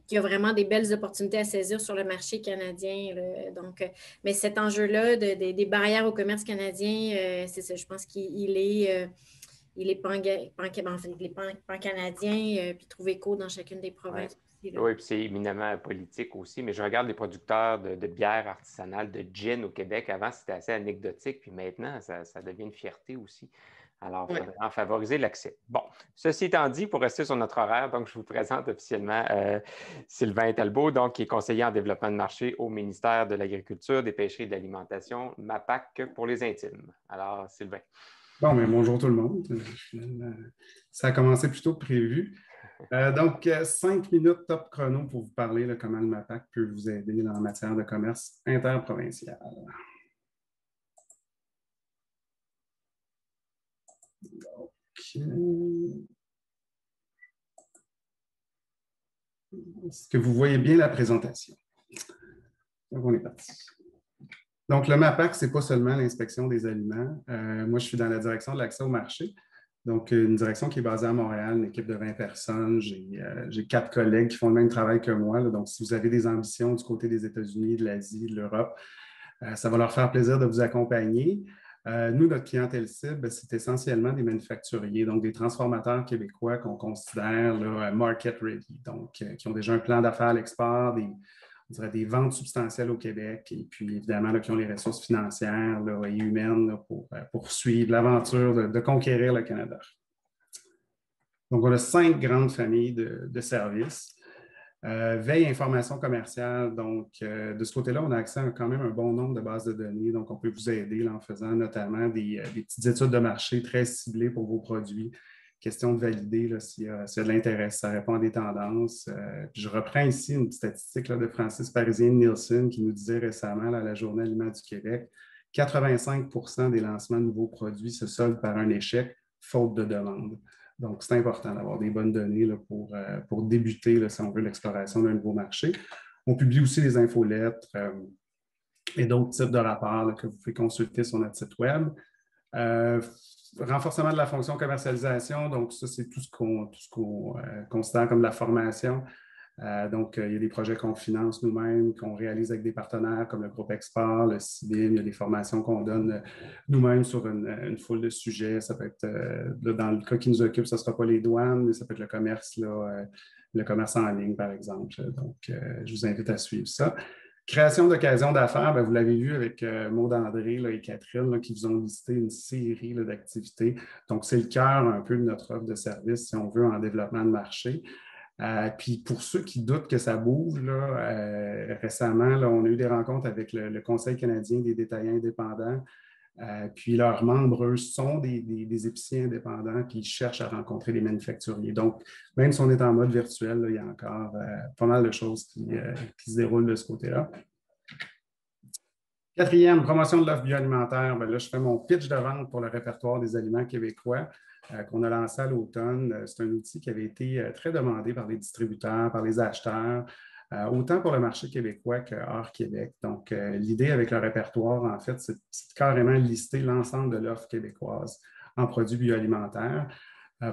qu'il y a vraiment des belles opportunités à saisir sur le marché canadien. Là. Donc, mais cet enjeu-là des barrières au commerce canadien, c'est ça, je pense qu'il est pan-canadien, puis trouve écho dans chacune des provinces. Ouais. Aussi, oui, puis c'est éminemment politique aussi, mais je regarde les producteurs de bière artisanale, de gin au Québec. Avant, c'était assez anecdotique, puis maintenant, ça devient une fierté aussi. Alors, il faudrait en favoriser l'accès. Bon, ceci étant dit, pour rester sur notre horaire, donc je vous présente officiellement Sylvain Talbot, donc, qui est conseiller en développement de marché au ministère de l'Agriculture, des Pêcheries et de l'Alimentation, MAPAC pour les intimes. Alors, Sylvain. Bon, mais bonjour tout le monde. Ça a commencé plus tôt que prévu. Donc, 5 minutes top chrono pour vous parler de comment le MAPAC peut vous aider en matière de commerce interprovincial. Est-ce que vous voyez bien la présentation? Donc, on est parti. Donc, le MAPAC, ce n'est pas seulement l'inspection des aliments. Moi, je suis dans la direction de l'accès au marché. Donc, une direction qui est basée à Montréal, une équipe de 20 personnes. J'ai 4 collègues qui font le même travail que moi. Là. Donc, si vous avez des ambitions du côté des États-Unis, de l'Asie, de l'Europe, ça va leur faire plaisir de vous accompagner. Nous, notre clientèle cible, c'est essentiellement des manufacturiers, donc des transformateurs québécois qu'on considère là, market ready, donc qui ont déjà un plan d'affaires à l'export, des ventes substantielles au Québec et puis évidemment là, qui ont les ressources financières là, et humaines là, pour poursuivre l'aventure de conquérir le Canada. Donc, on a 5 grandes familles de services. Veille et information commerciale. Donc, de ce côté-là, on a accès à quand même un bon nombre de bases de données. Donc, on peut vous aider là, en faisant notamment des petites études de marché très ciblées pour vos produits. Question de valider s'il y a de l'intérêt, ça répond à des tendances. Puis je reprends ici une statistique là, de Francis Parisien-Nielsen qui nous disait récemment là, à la Journée Aliments du Québec, 85% des lancements de nouveaux produits se soldent par un échec, faute de demande. Donc, c'est important d'avoir des bonnes données là, pour débuter, là, si on veut, l'exploration d'un nouveau marché. On publie aussi des infolettres et d'autres types de rapports là, que vous pouvez consulter sur notre site Web. Renforcement de la fonction commercialisation, donc ça, c'est tout ce qu'on considère comme la formation. Donc, il y a des projets qu'on finance nous-mêmes, qu'on réalise avec des partenaires comme le groupe Export, le CIBIM, il y a des formations qu'on donne nous-mêmes sur une foule de sujets. Ça peut être, dans le cas qui nous occupe, ce ne sera pas les douanes, mais ça peut être le commerce, là, le commerce en ligne, par exemple. Donc, je vous invite à suivre ça. Création d'occasions d'affaires, bien, vous l'avez vu avec Maud André là, et Catherine là, qui vous ont listé une série là, d'activités. Donc, c'est le cœur un peu de notre offre de service, si on veut, en développement de marché. Puis pour ceux qui doutent que ça bouge, là, récemment, là, on a eu des rencontres avec le Conseil canadien des détaillants indépendants. Puis leurs membres, eux, sont des épiciers indépendants qui cherchent à rencontrer les manufacturiers. Donc, même si on est en mode virtuel, là, il y a encore pas mal de choses qui se déroulent de ce côté-là. Quatrième, promotion de l'offre bioalimentaire. Bien, là, je fais mon pitch de vente pour le répertoire des aliments québécois qu'on a lancé à l'automne. C'est un outil qui avait été très demandé par les distributeurs, par les acheteurs, autant pour le marché québécois que hors Québec. Donc, l'idée avec le répertoire, en fait, c'est de carrément lister l'ensemble de l'offre québécoise en produits bioalimentaires.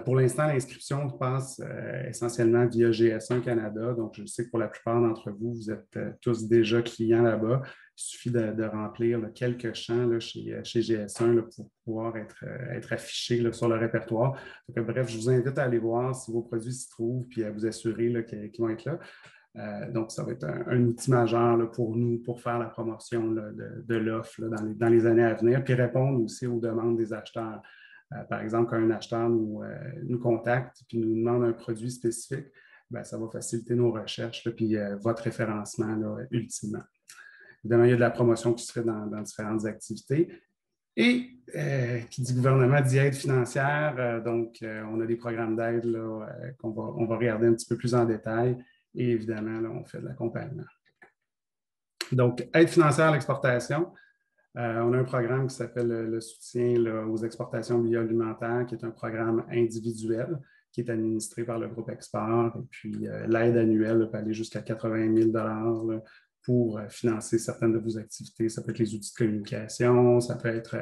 Pour l'instant, l'inscription passe essentiellement via GS1 Canada. Donc, je sais que pour la plupart d'entre vous, vous êtes tous déjà clients là-bas. Il suffit de remplir quelques champs là, chez GS1 là, pour pouvoir être affiché là, sur le répertoire. Donc, bref, je vous invite à aller voir si vos produits s'y trouvent puis à vous assurer là, qu'ils vont être là. Donc, ça va être un outil majeur là, pour nous pour faire la promotion là, de l'offre dans les années à venir puis répondre aussi aux demandes des acheteurs. Par exemple, quand un acheteur nous contacte et nous demande un produit spécifique, bien, ça va faciliter nos recherches puis votre référencement là, ultimement. Évidemment, il y a de la promotion qui se fait dans différentes activités. Et qui dit gouvernement dit aide financière. Donc, on a des programmes d'aide qu'on va regarder un petit peu plus en détail. Et évidemment, là, on fait de l'accompagnement. Donc, aide financière à l'exportation. On a un programme qui s'appelle le soutien là, aux exportations bioalimentaires, qui est un programme individuel qui est administré par le groupe Export. Et puis, l'aide annuelle peut aller jusqu'à 80 000 $ pour financer certaines de vos activités. Ça peut être les outils de communication, ça peut être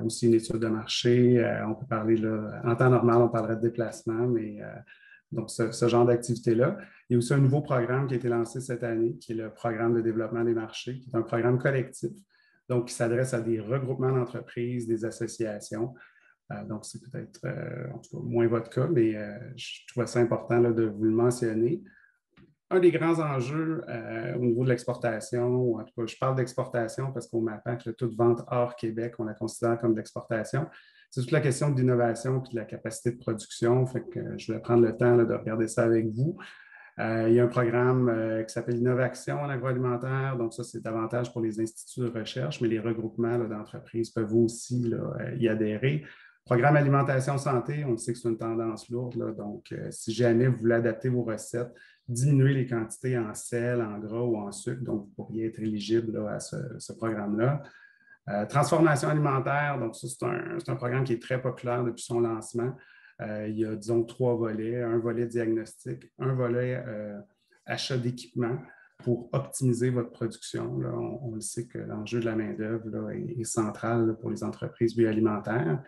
aussi une étude de marché. On peut parler, là, en temps normal, on parlerait de déplacement, mais donc ce genre d'activité-là. Il y a aussi un nouveau programme qui a été lancé cette année, qui est le programme de développement des marchés, qui est un programme collectif, donc qui s'adresse à des regroupements d'entreprises, des associations. Donc, c'est peut-être, en tout cas, moins votre cas, mais je trouvais ça important là, de vous le mentionner. Un des grands enjeux au niveau de l'exportation, ou en tout cas, je parle d'exportation parce qu'au MAPAC, toute vente hors Québec, on la considère comme de l'exportation. C'est toute la question de l'innovation et de la capacité de production. Fait que je vais prendre le temps là, de regarder ça avec vous. Il y a un programme qui s'appelle Innovaction en agroalimentaire. Donc, ça, c'est davantage pour les instituts de recherche, mais les regroupements d'entreprises peuvent aussi là, y adhérer. Programme alimentation santé, on sait que c'est une tendance lourde. Là, donc, si jamais vous voulez adapter vos recettes, diminuer les quantités en sel, en gras ou en sucre, donc vous pourriez être éligible là, à ce programme-là. Transformation alimentaire, donc ça, c'est un programme qui est très populaire depuis son lancement. Il y a, disons, 3 volets. Un volet diagnostic, un volet achat d'équipement pour optimiser votre production. Là, on le sait que l'enjeu de la main-d'œuvre est central là, pour les entreprises bioalimentaires.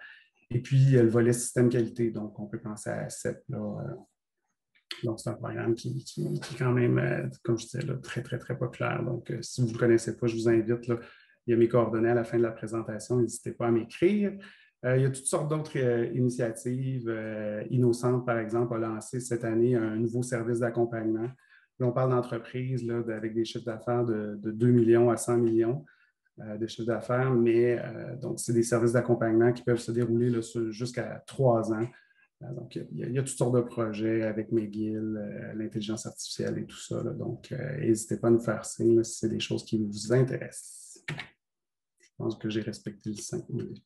Et puis, il y a le volet système qualité, donc on peut penser à ACEP. Donc, c'est un programme qui est quand même, comme je disais, là, très, très, très populaire. Donc, si vous ne le connaissez pas, je vous invite. Là, il y a mes coordonnées à la fin de la présentation. N'hésitez pas à m'écrire. Il y a toutes sortes d'autres initiatives. InnoCentre, par exemple, a lancé cette année un nouveau service d'accompagnement. Là, on parle d'entreprises avec des chiffres d'affaires de 2 millions à 100 millions de chiffre d'affaires, mais donc, c'est des services d'accompagnement qui peuvent se dérouler là, jusqu'à 3 ans. Donc, il y a toutes sortes de projets avec McGill, l'intelligence artificielle et tout ça. Là. Donc, n'hésitez pas à nous faire signe là, si c'est des choses qui vous intéressent. Je pense que j'ai respecté les 5 minutes.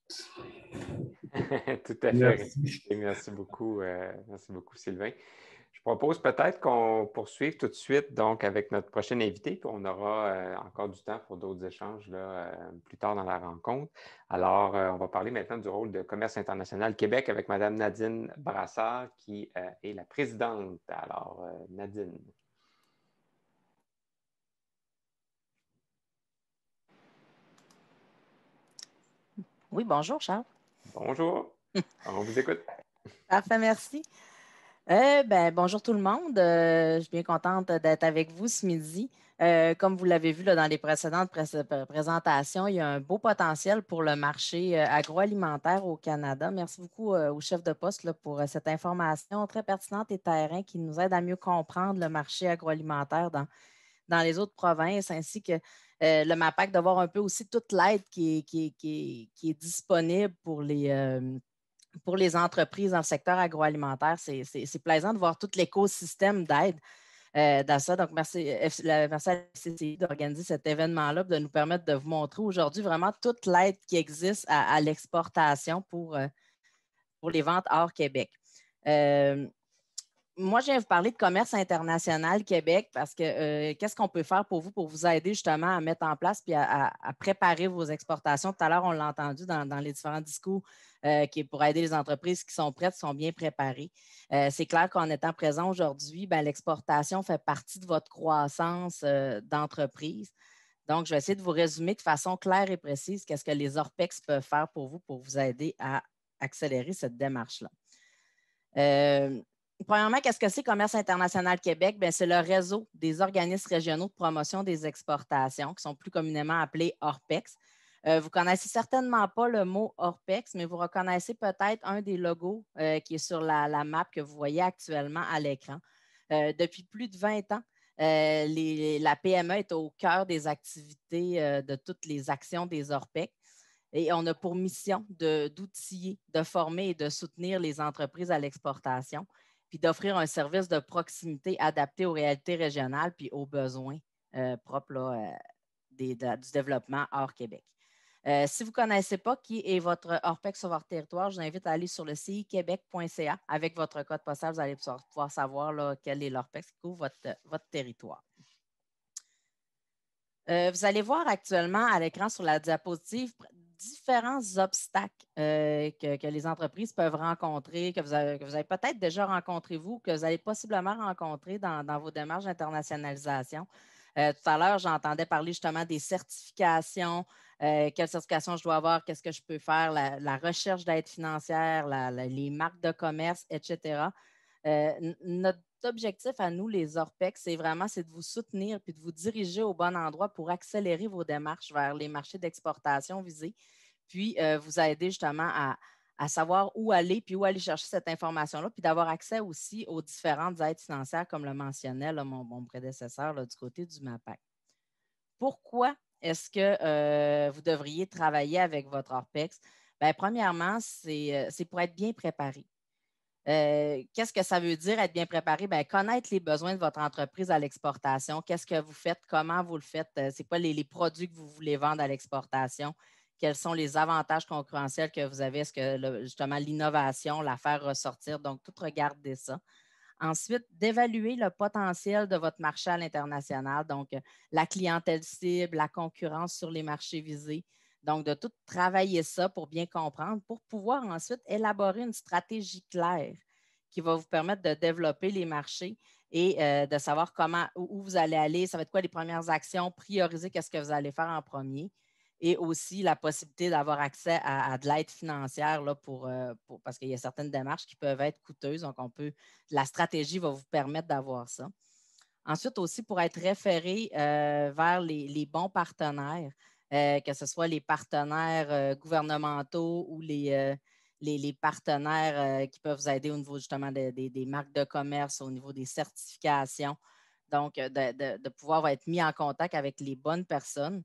Tout à fait. Merci. Merci beaucoup, Sylvain. Je propose peut-être qu'on poursuive tout de suite donc, avec notre prochain invité, puis on aura encore du temps pour d'autres échanges là, plus tard dans la rencontre. Alors, on va parler maintenant du rôle de Commerce international Québec avec Mme Nadine Brassard, qui est la présidente. Alors, Nadine. Oui, bonjour, Charles. Bonjour. On vous écoute. Parfait, merci. Bonjour tout le monde. Je suis bien contente d'être avec vous ce midi. Comme vous l'avez vu là, dans les précédentes présentations, il y a un beau potentiel pour le marché agroalimentaire au Canada. Merci beaucoup au chef de poste là, pour cette information très pertinente et terrain qui nous aide à mieux comprendre le marché agroalimentaire dans les autres provinces, ainsi que le MAPAC, de voir un peu aussi toute l'aide qui est disponible pour les entreprises dans le secteur agroalimentaire. C'est plaisant de voir tout l'écosystème d'aide dans ça. Donc, merci à la FCCI d'organiser cet événement-là, de nous permettre de vous montrer aujourd'hui vraiment toute l'aide qui existe à l'exportation pour les ventes hors Québec. moi, je viens vous parler de commerce international Québec parce que qu'est-ce qu'on peut faire pour vous aider justement à mettre en place puis à préparer vos exportations. Tout à l'heure, on l'a entendu dans les différents discours qui est pour aider les entreprises qui sont prêtes, qui sont bien préparées. C'est clair qu'en étant présent aujourd'hui, l'exportation fait partie de votre croissance d'entreprise. Donc, je vais essayer de vous résumer de façon claire et précise qu'est-ce que les ORPEX peuvent faire pour vous aider à accélérer cette démarche-là. Premièrement, qu'est-ce que c'est Commerce international Québec? C'est le réseau des organismes régionaux de promotion des exportations, qui sont plus communément appelés ORPEX. Vous ne connaissez certainement pas le mot ORPEX, mais vous reconnaissez peut-être un des logos qui est sur la map que vous voyez actuellement à l'écran. Depuis plus de 20 ans, la PME est au cœur des activités de toutes les actions des ORPEX. Et on a pour mission d'outiller, de former et de soutenir les entreprises à l'exportation, puis d'offrir un service de proximité adapté aux réalités régionales puis aux besoins propres là, du développement hors Québec. Si vous ne connaissez pas qui est votre ORPEX sur votre territoire, je vous invite à aller sur le ciquebec.ca. Avec votre code postal, vous allez pouvoir savoir là, quel est l'ORPEX qui couvre votre territoire. Vous allez voir actuellement à l'écran sur la diapositive différents obstacles que les entreprises peuvent rencontrer, que vous avez peut-être déjà rencontré vous, que vous allez possiblement rencontrer dans vos démarches d'internationalisation. Tout à l'heure, j'entendais parler justement des certifications, quelles certifications je dois avoir, qu'est-ce que je peux faire, la recherche d'aide financière, les marques de commerce, etc. Notre objectif à nous, les ORPEX, c'est de vous soutenir puis de vous diriger au bon endroit pour accélérer vos démarches vers les marchés d'exportation visés, puis vous aider justement à savoir où aller puis où aller chercher cette information-là, puis d'avoir accès aussi aux différentes aides financières, comme le mentionnait là, mon prédécesseur là, du côté du MAPAC. Pourquoi est-ce que vous devriez travailler avec votre ORPEX? Premièrement, c'est pour être bien préparé. Qu'est-ce que ça veut dire être bien préparé? Connaître les besoins de votre entreprise à l'exportation. Qu'est-ce que vous faites? Comment vous le faites? C'est quoi les produits que vous voulez vendre à l'exportation? Quels sont les avantages concurrentiels que vous avez? Est-ce que justement l'innovation, la faire ressortir? Donc, tout regarder ça. Ensuite, d'évaluer le potentiel de votre marché à l'international, donc la clientèle cible, la concurrence sur les marchés visés. Donc, de tout travailler ça pour bien comprendre, pour pouvoir ensuite élaborer une stratégie claire qui va vous permettre de développer les marchés et de savoir où vous allez aller, ça va être quoi les premières actions, prioriser qu'est-ce que vous allez faire en premier et aussi la possibilité d'avoir accès à de l'aide financière là, parce qu'il y a certaines démarches qui peuvent être coûteuses. Donc, la stratégie va vous permettre d'avoir ça. Ensuite, aussi pour être référé vers les bons partenaires, que ce soit les partenaires gouvernementaux ou les partenaires qui peuvent vous aider au niveau justement des marques de commerce, au niveau des certifications. Donc, de pouvoir être mis en contact avec les bonnes personnes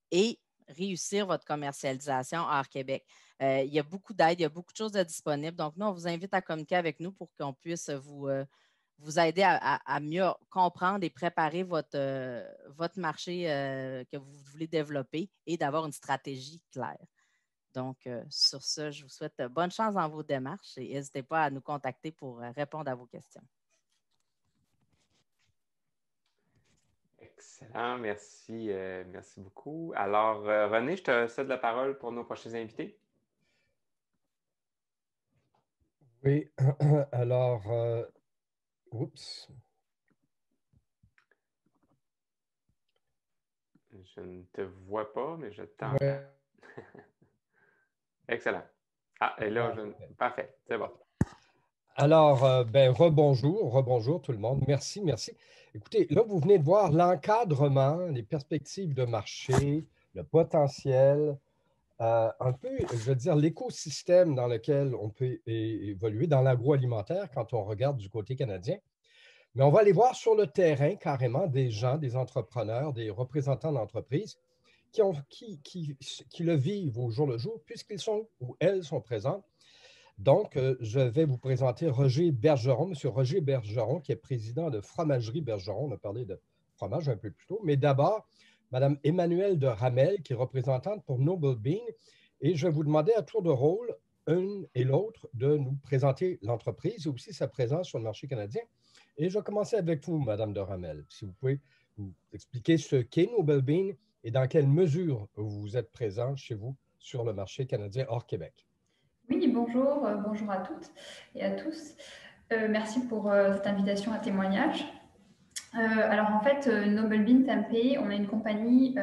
et réussir votre commercialisation hors Québec. Il y a beaucoup d'aide, il y a beaucoup de choses disponibles. Donc, nous, on vous invite à communiquer avec nous pour qu'on puisse vous aider à mieux comprendre et préparer votre marché que vous voulez développer et d'avoir une stratégie claire. Donc, sur ce, je vous souhaite bonne chance dans vos démarches et n'hésitez pas à nous contacter pour répondre à vos questions. Excellent, merci, merci beaucoup. Alors, René, je te cède la parole pour nos prochains invités. Oui, alors, oups. Je ne te vois pas, mais je t'entends. Ouais. Excellent. Ah, et là, parfait, c'est bon. Alors, rebonjour tout le monde. Merci. Écoutez, là, vous venez de voir l'encadrement, les perspectives de marché, le potentiel, un peu, je veux dire, l'écosystème dans lequel on peut évoluer dans l'agroalimentaire quand on regarde du côté canadien. Mais on va aller voir sur le terrain carrément des gens, des entrepreneurs, des représentants d'entreprises qui le vivent au jour le jour puisqu'ils sont ou elles sont présentes. Donc, je vais vous présenter Roger Bergeron, M. Roger Bergeron, qui est président de Fromagerie Bergeron. On a parlé de fromage un peu plus tôt. Mais d'abord, Mme Emmanuelle de Ramel, qui est représentante pour Noble Bean. Et je vais vous demander à tour de rôle une et l'autre de nous présenter l'entreprise et aussi sa présence sur le marché canadien. Et je vais commencer avec vous, Madame de Ramel. Si vous pouvez vous expliquer ce qu'est Noble Bean et dans quelle mesure vous êtes présent chez vous sur le marché canadien hors Québec. Oui, bonjour, bonjour à toutes et à tous. Merci pour cette invitation à témoignage. Alors en fait, Noble Bean Tempeh, on est une compagnie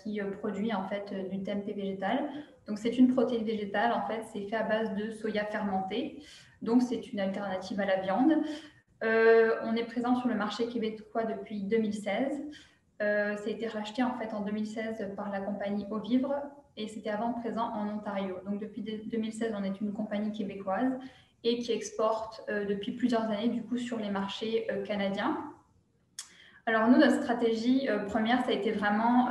qui produit en fait du tempeh végétal. Donc c'est une protéine végétale, en fait, c'est fait à base de soya fermenté. Donc c'est une alternative à la viande. On est présent sur le marché québécois depuis 2016. Ça a été racheté en fait en 2016 par la compagnie Au Vivre et c'était avant présent en Ontario. Donc depuis 2016, on est une compagnie québécoise et qui exporte depuis plusieurs années du coup sur les marchés canadiens. Alors nous, notre stratégie première, ça a été vraiment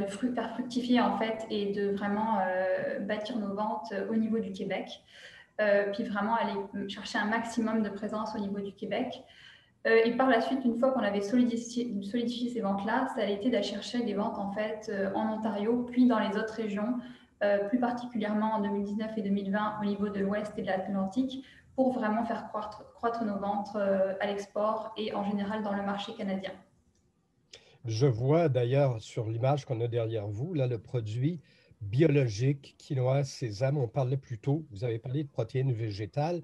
de faire fructifier en fait et de vraiment bâtir nos ventes au niveau du Québec, puis vraiment aller chercher un maximum de présence au niveau du Québec. Et par la suite, une fois qu'on avait solidifié ces ventes-là, ça a été d'aller chercher des ventes en fait en Ontario, puis dans les autres régions, plus particulièrement en 2019 et 2020 au niveau de l'Ouest et de l'Atlantique, pour vraiment faire croître nos ventes à l'export et en général dans le marché canadien. Je vois d'ailleurs sur l'image qu'on a derrière vous, là, le produit biologique, quinoa, sésame, on parlait plus tôt, vous avez parlé de protéines végétales.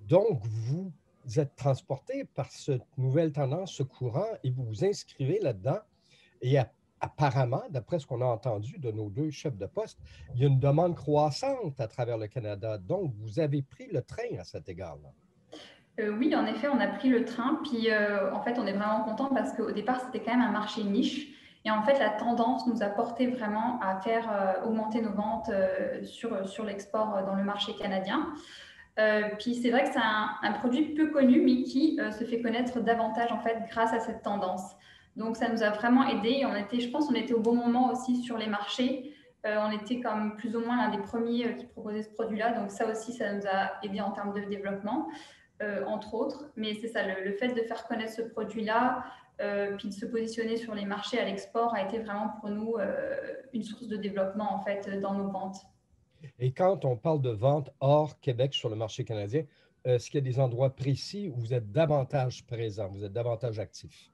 Donc, vous êtes transporté par cette nouvelle tendance, ce courant, et vous vous inscrivez là-dedans. Et apparemment, d'après ce qu'on a entendu de nos deux chefs de poste, il y a une demande croissante à travers le Canada. Donc, vous avez pris le train à cet égard-là. Oui, en effet, on a pris le train. Puis, en fait, on est vraiment content parce qu'au départ, c'était quand même un marché niche. Et en fait, la tendance nous a porté vraiment à faire augmenter nos ventes sur l'export dans le marché canadien. Puis, c'est vrai que c'est un produit peu connu, mais qui se fait connaître davantage, en fait, grâce à cette tendance. Donc, ça nous a vraiment aidé. Je pense qu'on était au bon moment aussi sur les marchés. On était comme plus ou moins l'un des premiers qui proposait ce produit-là. Donc, ça aussi, ça nous a aidé en termes de développement. Entre autres, mais c'est ça, le fait de faire connaître ce produit-là, puis de se positionner sur les marchés à l'export a été vraiment pour nous une source de développement en fait dans nos ventes. Et quand on parle de vente hors Québec sur le marché canadien, est-ce qu'il y a des endroits précis où vous êtes davantage présent, vous êtes davantage actif?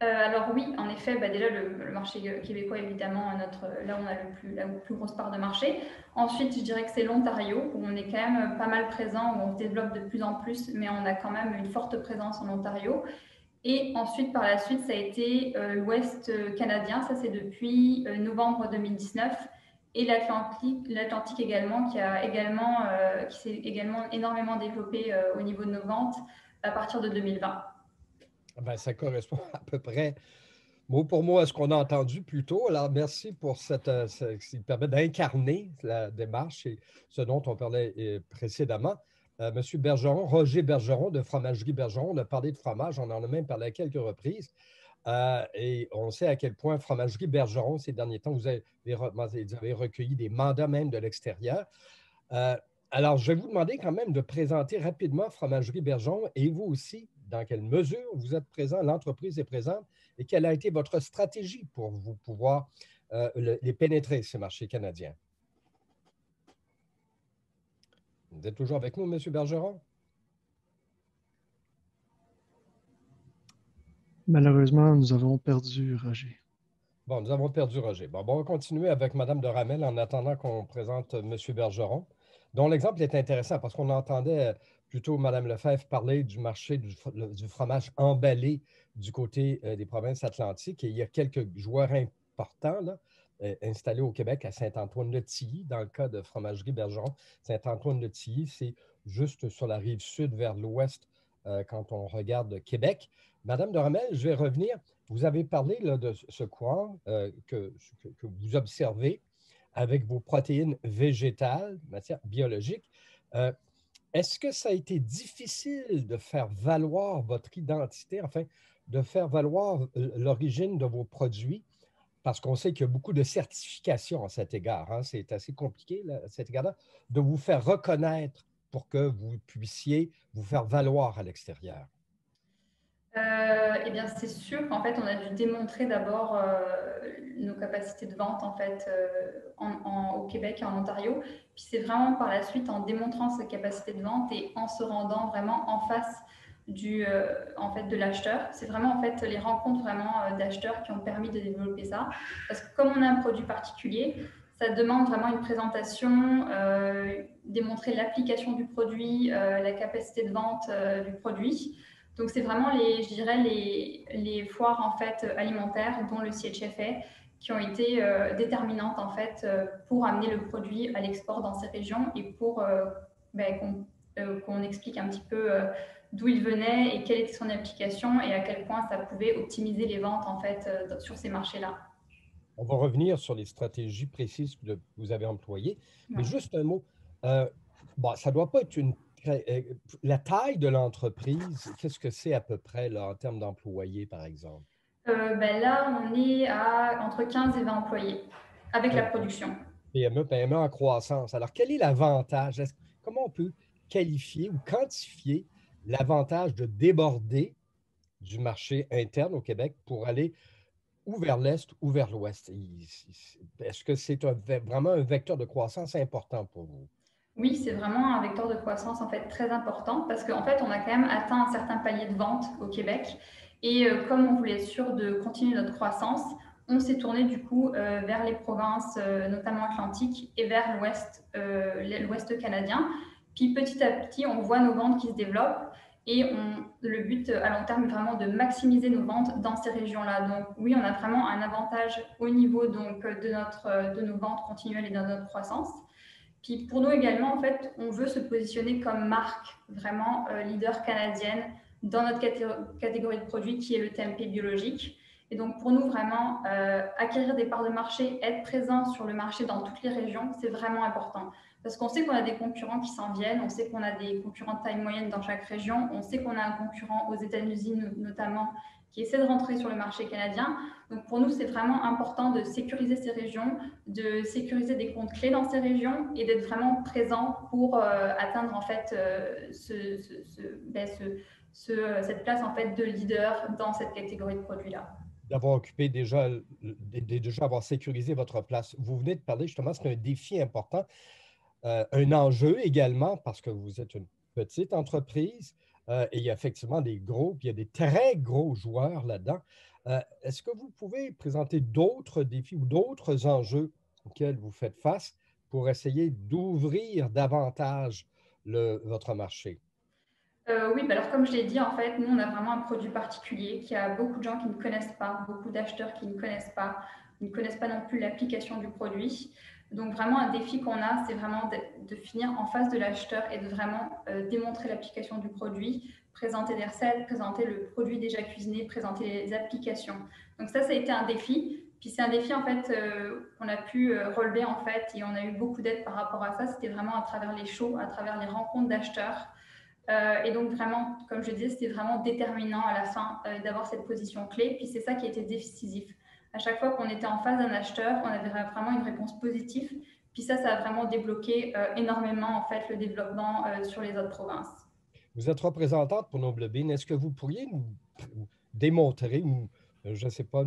Alors oui, en effet, déjà le marché québécois, évidemment, là on a la plus grosse part de marché. Ensuite, je dirais que c'est l'Ontario, où on est quand même pas mal présent, où on se développe de plus en plus, mais on a quand même une forte présence en Ontario. Et ensuite, par la suite, ça a été l'Ouest canadien, ça c'est depuis novembre 2019, et l'Atlantique également, qui s'est également énormément développé au niveau de nos ventes à partir de 2020. Ben, ça correspond à peu près mot pour mot à ce qu'on a entendu plus tôt. Alors, merci pour ce qui permet d'incarner la démarche et ce dont on parlait précédemment. Monsieur Bergeron, Roger Bergeron de Fromagerie Bergeron, on a parlé de fromage, on en a même parlé à quelques reprises. Et on sait à quel point Fromagerie Bergeron, ces derniers temps, vous avez recueilli des mandats même de l'extérieur. Alors, je vais vous demander quand même de présenter rapidement Fromagerie Bergeron et vous aussi, dans quelle mesure vous êtes présent, l'entreprise est présente et quelle a été votre stratégie pour vous pouvoir les pénétrer, ces marchés canadiens. Vous êtes toujours avec nous, M. Bergeron? Malheureusement, nous avons perdu Roger. Bon, nous avons perdu Roger. Bon, on va continuer avec Mme de Ramel en attendant qu'on présente M. Bergeron, dont l'exemple est intéressant parce qu'on entendait plutôt Mme Lefebvre parler du marché du fromage emballé du côté des provinces atlantiques. Et il y a quelques joueurs importants là, installés au Québec à Saint-Antoine-de-Tilly, dans le cas de Fromagerie Bergeron. Saint-Antoine-de-Tilly, c'est juste sur la rive sud vers l'ouest quand on regarde Québec. Madame de Ramel, je vais revenir. Vous avez parlé là, de ce courant que vous observez avec vos protéines végétales, matière biologique. Est-ce que ça a été difficile de faire valoir votre identité, enfin, de faire valoir l'origine de vos produits? Parce qu'on sait qu'il y a beaucoup de certifications à cet égard. Hein? C'est assez compliqué là, à cet égard-là, de vous faire reconnaître pour que vous puissiez vous faire valoir à l'extérieur. Eh bien, c'est sûr qu'en fait, on a dû démontrer d'abord nos capacités de vente en fait au Québec et en Ontario. Puis c'est vraiment par la suite en démontrant ces capacités de vente et en se rendant vraiment en face de l'acheteur. C'est vraiment en fait les rencontres vraiment d'acheteurs qui ont permis de développer ça. Parce que comme on a un produit particulier, ça demande vraiment une présentation, démontrer l'application du produit, la capacité de vente du produit. Donc, c'est vraiment les foires en fait, alimentaires, dont le CHFA, qui ont été déterminantes en fait, pour amener le produit à l'export dans ces régions et pour qu'on explique un petit peu d'où il venait et quelle était son application et à quel point ça pouvait optimiser les ventes en fait, sur ces marchés-là. On va revenir sur les stratégies précises que vous avez employées. Mais juste un mot, ça ne doit pas être la taille de l'entreprise, qu'est-ce que c'est à peu près là, en termes d'employés, par exemple? Là, on est à entre 15 et 20 employés avec la production. PME en croissance. Alors, quel est l'avantage? Comment on peut qualifier ou quantifier l'avantage de déborder du marché interne au Québec pour aller ou vers l'Est ou vers l'Ouest? Est-ce que c'est vraiment un vecteur de croissance important pour vous? Oui, c'est vraiment un vecteur de croissance en fait très important parce qu'en fait, on a quand même atteint un certain palier de vente au Québec et comme on voulait être sûr de continuer notre croissance, on s'est tourné du coup vers les provinces, notamment atlantiques et vers l'Ouest canadien. Puis petit à petit, on voit nos ventes qui se développent. Et le but à long terme est vraiment de maximiser nos ventes dans ces régions-là. Donc oui, on a vraiment un avantage au niveau donc, de nos ventes continuelles et de notre croissance. Puis pour nous également, en fait, on veut se positionner comme marque vraiment leader canadienne dans notre catégorie de produits qui est le tempeh biologique. Et donc pour nous, vraiment, acquérir des parts de marché, être présent sur le marché dans toutes les régions, c'est vraiment important. Parce qu'on sait qu'on a des concurrents qui s'en viennent, on sait qu'on a des concurrents de taille moyenne dans chaque région, on sait qu'on a un concurrent aux États-Unis notamment qui essaie de rentrer sur le marché canadien. Donc pour nous, c'est vraiment important de sécuriser ces régions, de sécuriser des comptes clés dans ces régions et d'être vraiment présent pour atteindre en fait cette place en fait de leader dans cette catégorie de produits-là. D'avoir occupé déjà avoir sécurisé votre place. Vous venez de parler justement, c'est un défi important. Un enjeu également, parce que vous êtes une petite entreprise et il y a effectivement des gros, puis il y a des très gros joueurs là-dedans. Est-ce que vous pouvez présenter d'autres défis ou d'autres enjeux auxquels vous faites face pour essayer d'ouvrir davantage votre marché? Oui, alors comme je l'ai dit, en fait, nous, on a vraiment un produit particulier qui a beaucoup de gens qui ne connaissent pas, beaucoup d'acheteurs qui ne connaissent pas non plus l'application du produit. Donc vraiment, un défi qu'on a, c'est vraiment de finir en face de l'acheteur et de vraiment démontrer l'application du produit, présenter des recettes, présenter le produit déjà cuisiné, présenter les applications. Donc ça a été un défi. Puis c'est un défi, en fait, qu'on a pu relever, en fait, et on a eu beaucoup d'aide par rapport à ça. C'était vraiment à travers les shows, à travers les rencontres d'acheteurs. Et donc vraiment, comme je disais, c'était vraiment déterminant à la fin d'avoir cette position clé. Puis c'est ça qui a été décisif. À chaque fois qu'on était en face d'un acheteur, on avait vraiment une réponse positive. Puis ça a vraiment débloqué énormément en fait le développement sur les autres provinces. Vous êtes représentante pour Noble Bean. Est-ce que vous pourriez nous démontrer, je ne sais pas,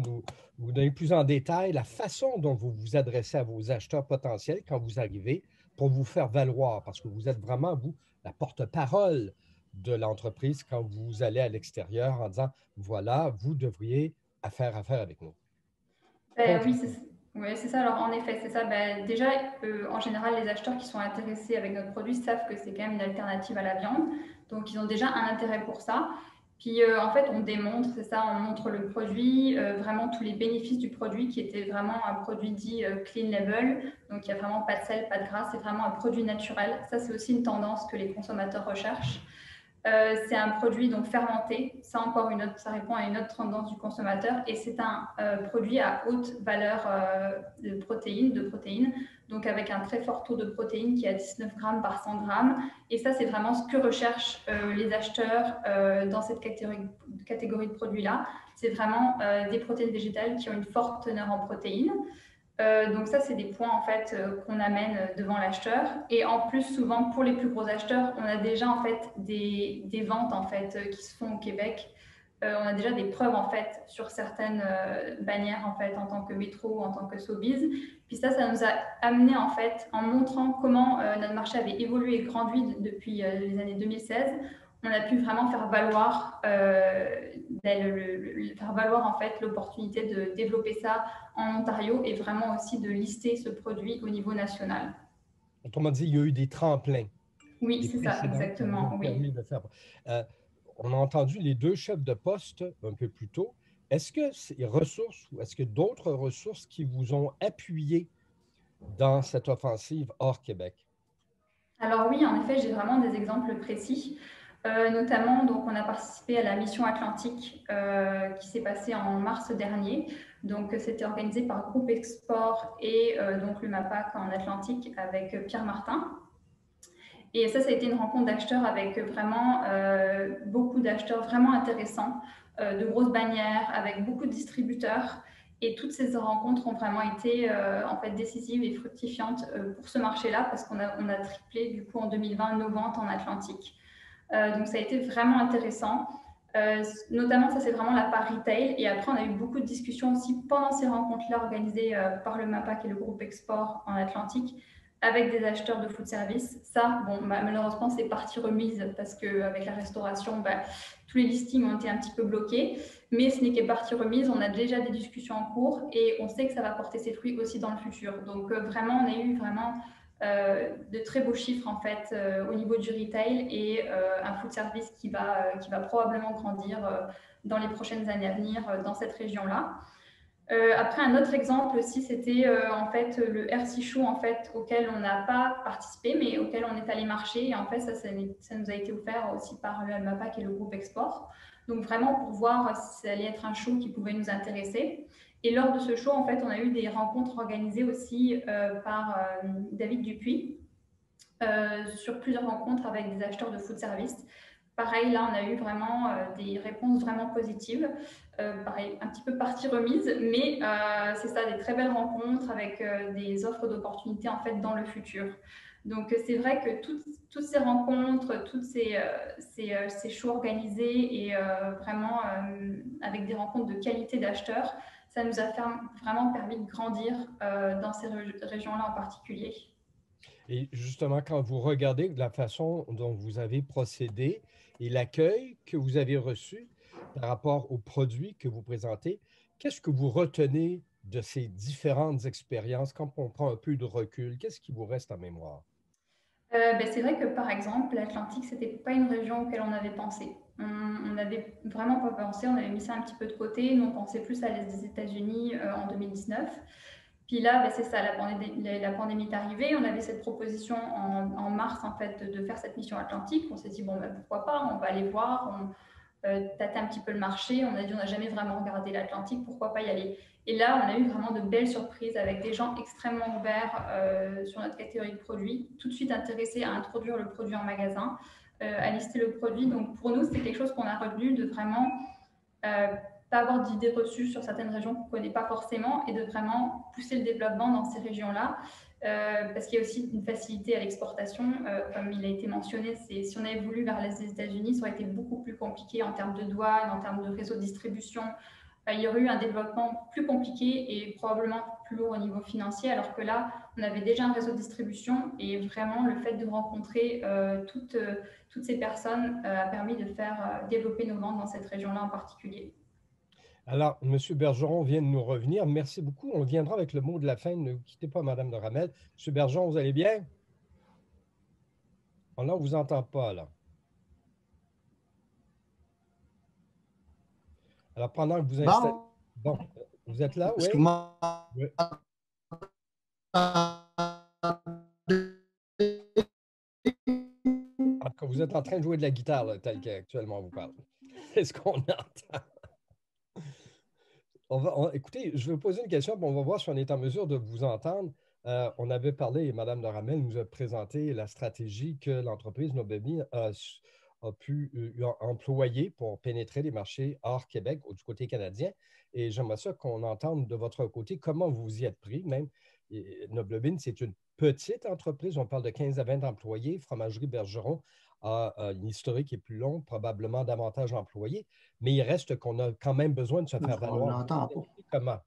vous donner plus en détail la façon dont vous vous adressez à vos acheteurs potentiels quand vous arrivez pour vous faire valoir? Parce que vous êtes vraiment, vous, la porte-parole de l'entreprise quand vous allez à l'extérieur en disant, voilà, vous devriez faire affaire avec nous. Oui, c'est ça. Alors, en effet, c'est ça. Déjà, en général, les acheteurs qui sont intéressés avec notre produit savent que c'est quand même une alternative à la viande. Donc, ils ont déjà un intérêt pour ça. Puis, en fait, on démontre, c'est ça, on montre le produit, vraiment tous les bénéfices du produit qui était vraiment un produit dit clean label. Donc, il n'y a vraiment pas de sel, pas de gras. C'est vraiment un produit naturel. Ça, c'est aussi une tendance que les consommateurs recherchent. C'est un produit donc fermenté, ça encore ça répond à une autre tendance du consommateur et c'est un produit à haute valeur de protéines, donc avec un très fort taux de protéines qui est à 19 grammes par 100 grammes et ça c'est vraiment ce que recherchent les acheteurs dans cette catégorie de produits-là, c'est vraiment des protéines végétales qui ont une forte teneur en protéines. Donc ça, c'est des points en fait qu'on amène devant l'acheteur. Et en plus, souvent pour les plus gros acheteurs, on a déjà en fait des ventes en fait qui se font au Québec on a déjà des preuves en fait sur certaines bannières en fait en tant que métro, en tant que Sobeys. Puis ça nous a amené en fait en montrant comment notre marché avait évolué et grandi depuis les années 2016. On a pu vraiment faire valoir en fait l'opportunité de développer ça en Ontario et vraiment aussi de lister ce produit au niveau national. Autrement dit, il y a eu des tremplins. Oui, c'est ça, exactement. Oui. De faire. On a entendu les deux chefs de poste un peu plus tôt. Est-ce que ces ressources ou est-ce que d'autres ressources qui vous ont appuyé dans cette offensive hors Québec? Alors oui, en effet, j'ai vraiment des exemples précis. Notamment, donc, on a participé à la mission Atlantique qui s'est passée en mars dernier. Donc, c'était organisé par Groupe Export et donc le MAPAC en Atlantique avec Pierre Martin. Et ça a été une rencontre d'acheteurs avec vraiment beaucoup d'acheteurs vraiment intéressants, de grosses bannières, avec beaucoup de distributeurs. Et toutes ces rencontres ont vraiment été en fait décisives et fructifiantes pour ce marché-là parce qu'on a triplé du coup en 2020 nos ventes en Atlantique. Donc ça a été vraiment intéressant. Notamment, ça c'est vraiment la part retail. Et après, on a eu beaucoup de discussions aussi pendant ces rencontres-là organisées par le MAPAC et le groupe Export en Atlantique avec des acheteurs de food service. Ça, bon, malheureusement, c'est partie remise parce qu'avec la restauration, tous les listings ont été un petit peu bloqués. Mais ce n'est que partie remise. On a déjà des discussions en cours et on sait que ça va porter ses fruits aussi dans le futur. Donc, vraiment, on a eu vraiment de très beaux chiffres en fait au niveau du retail et un food service qui va probablement grandir dans les prochaines années à venir dans cette région-là. Après, un autre exemple aussi, c'était en fait le RC Show en fait, auquel on n'a pas participé, mais auquel on est allé marcher. Et en fait, ça nous a été offert aussi par le MAPAC et le groupe Export. Donc vraiment pour voir si ça allait être un show qui pouvait nous intéresser. Et lors de ce show, en fait, on a eu des rencontres organisées aussi par David Dupuis sur plusieurs rencontres avec des acheteurs de food service. Pareil, là, on a eu vraiment des réponses vraiment positives. Pareil, un petit peu partie remise, mais c'est ça, des très belles rencontres avec des offres d'opportunités en fait dans le futur. Donc, c'est vrai que toutes ces rencontres, toutes ces shows organisés et vraiment avec des rencontres de qualité d'acheteurs, ça nous a vraiment permis de grandir dans ces régions-là en particulier. Et justement, quand vous regardez la façon dont vous avez procédé et l'accueil que vous avez reçu par rapport aux produits que vous présentez, qu'est-ce que vous retenez de ces différentes expériences quand on prend un peu de recul? Qu'est-ce qui vous reste en mémoire? C'est vrai que, par exemple, l'Atlantique, ce n'était pas une région auquel on avait pensé. On n'avait vraiment pas pensé, on avait mis ça un petit peu de côté. Nous, on pensait plus à l'Est des États-Unis en 2019. Puis là, c'est ça, la pandémie est arrivée. On avait cette proposition en mars, en fait, de faire cette mission Atlantique. On s'est dit, bon, pourquoi pas, on va aller voir, tâter un petit peu le marché. On a dit, on n'a jamais vraiment regardé l'Atlantique, pourquoi pas y aller? Et là, on a eu vraiment de belles surprises avec des gens extrêmement ouverts sur notre catégorie de produits, tout de suite intéressés à introduire le produit en magasin, à lister le produit. Donc, pour nous, c'est quelque chose qu'on a retenu de vraiment pas avoir d'idées reçues sur certaines régions qu'on ne connaît pas forcément et de vraiment pousser le développement dans ces régions-là. Parce qu'il y a aussi une facilité à l'exportation. Comme il a été mentionné, si on avait voulu vers l'Est des États-Unis, ça aurait été beaucoup plus compliqué en termes de douane, en termes de réseau de distribution. Il y aurait eu un développement plus compliqué et probablement plus lourd au niveau financier, alors que là, on avait déjà un réseau de distribution et vraiment le fait de rencontrer toutes ces personnes a permis de faire développer nos ventes dans cette région-là en particulier. Alors, M. Bergeron vient de nous revenir. Merci beaucoup. On viendra avec le mot de la fin. Ne quittez pas, Mme de Ramel. M. Bergeron, vous allez bien? Oh, là, on ne vous entend pas, là. Alors, pendant que vous installez... Bon, vous êtes là, oui? Excuse-moi. Oui. Quand vous êtes en train de jouer de la guitare, là, tel qu'actuellement on vous parle. C'est ce qu'on entend. Écoutez, je vais vous poser une question, puis on va voir si on est en mesure de vous entendre. On avait parlé, et Mme de Ramel nous a présenté la stratégie que l'entreprise Nobelby a pu employer pour pénétrer les marchés hors Québec, du côté canadien. Et j'aimerais ça qu'on entende de votre côté comment vous y êtes pris. Même Nobelby, c'est une petite entreprise, on parle de 15 à 20 employés, Fromagerie Bergeron a une historique qui est plus longue, probablement davantage employé, mais il reste qu'on a quand même besoin de se faire valoir. On n'entend pas. Comment?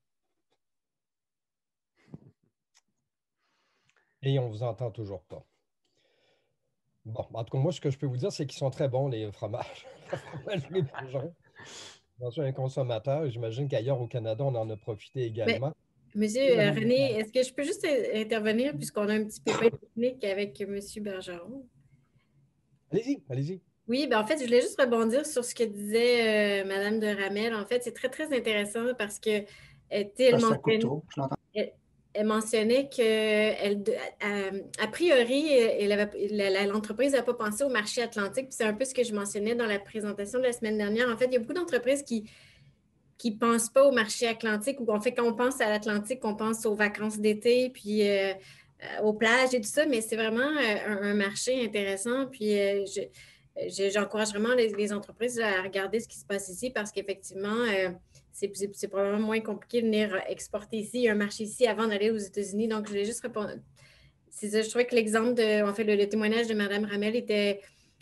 Et on ne vous entend toujours pas. Bon, en tout cas, moi, ce que je peux vous dire, c'est qu'ils sont très bons, les fromages. Les bourgeons. Je suis un consommateur et j'imagine qu'ailleurs au Canada, on en a profité également. Monsieur René, est-ce que je peux juste intervenir puisqu'on a un petit pépin technique avec Monsieur Bergeron? Allez-y, allez-y. Oui, ben en fait, je voulais juste rebondir sur ce que disait Madame de Ramel. En fait, c'est très, très intéressant parce que elle mentionnait que, a priori, l'entreprise n'a pas pensé au marché atlantique. C'est un peu ce que je mentionnais dans la présentation de la semaine dernière. En fait, il y a beaucoup d'entreprises qui ne pensent pas au marché atlantique, ou en fait, quand on pense à l'Atlantique, on pense aux vacances d'été, puis aux plages et tout ça, mais c'est vraiment un marché intéressant. Puis j'encourage vraiment les entreprises à regarder ce qui se passe ici parce qu'effectivement, c'est probablement moins compliqué de venir exporter ici. Il y a un marché ici avant d'aller aux États-Unis. Donc, je voulais juste répondre. Je trouvais que l'exemple le témoignage de Mme Ramel était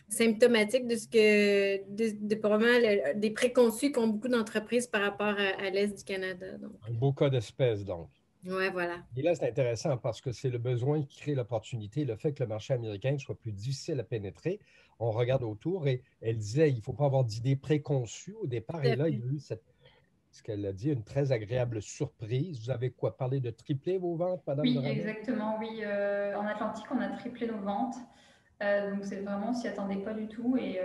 symptomatique de ce que probablement des préconçus qu'ont beaucoup d'entreprises par rapport à l'Est du Canada. Donc. Un beau cas d'espèce, donc. Oui, voilà. Et là, c'est intéressant parce que c'est le besoin qui crée l'opportunité, le fait que le marché américain soit plus difficile à pénétrer. On regarde autour et elle disait il ne faut pas avoir d'idées préconçues au départ. Et là, il y a eu ce qu'elle a dit, une très agréable surprise. Vous avez quoi, parlé de tripler vos ventes, Madame? Oui, exactement. Oui, en Atlantique, on a triplé nos ventes. Donc, c'est vraiment, on s'y attendait pas du tout. Et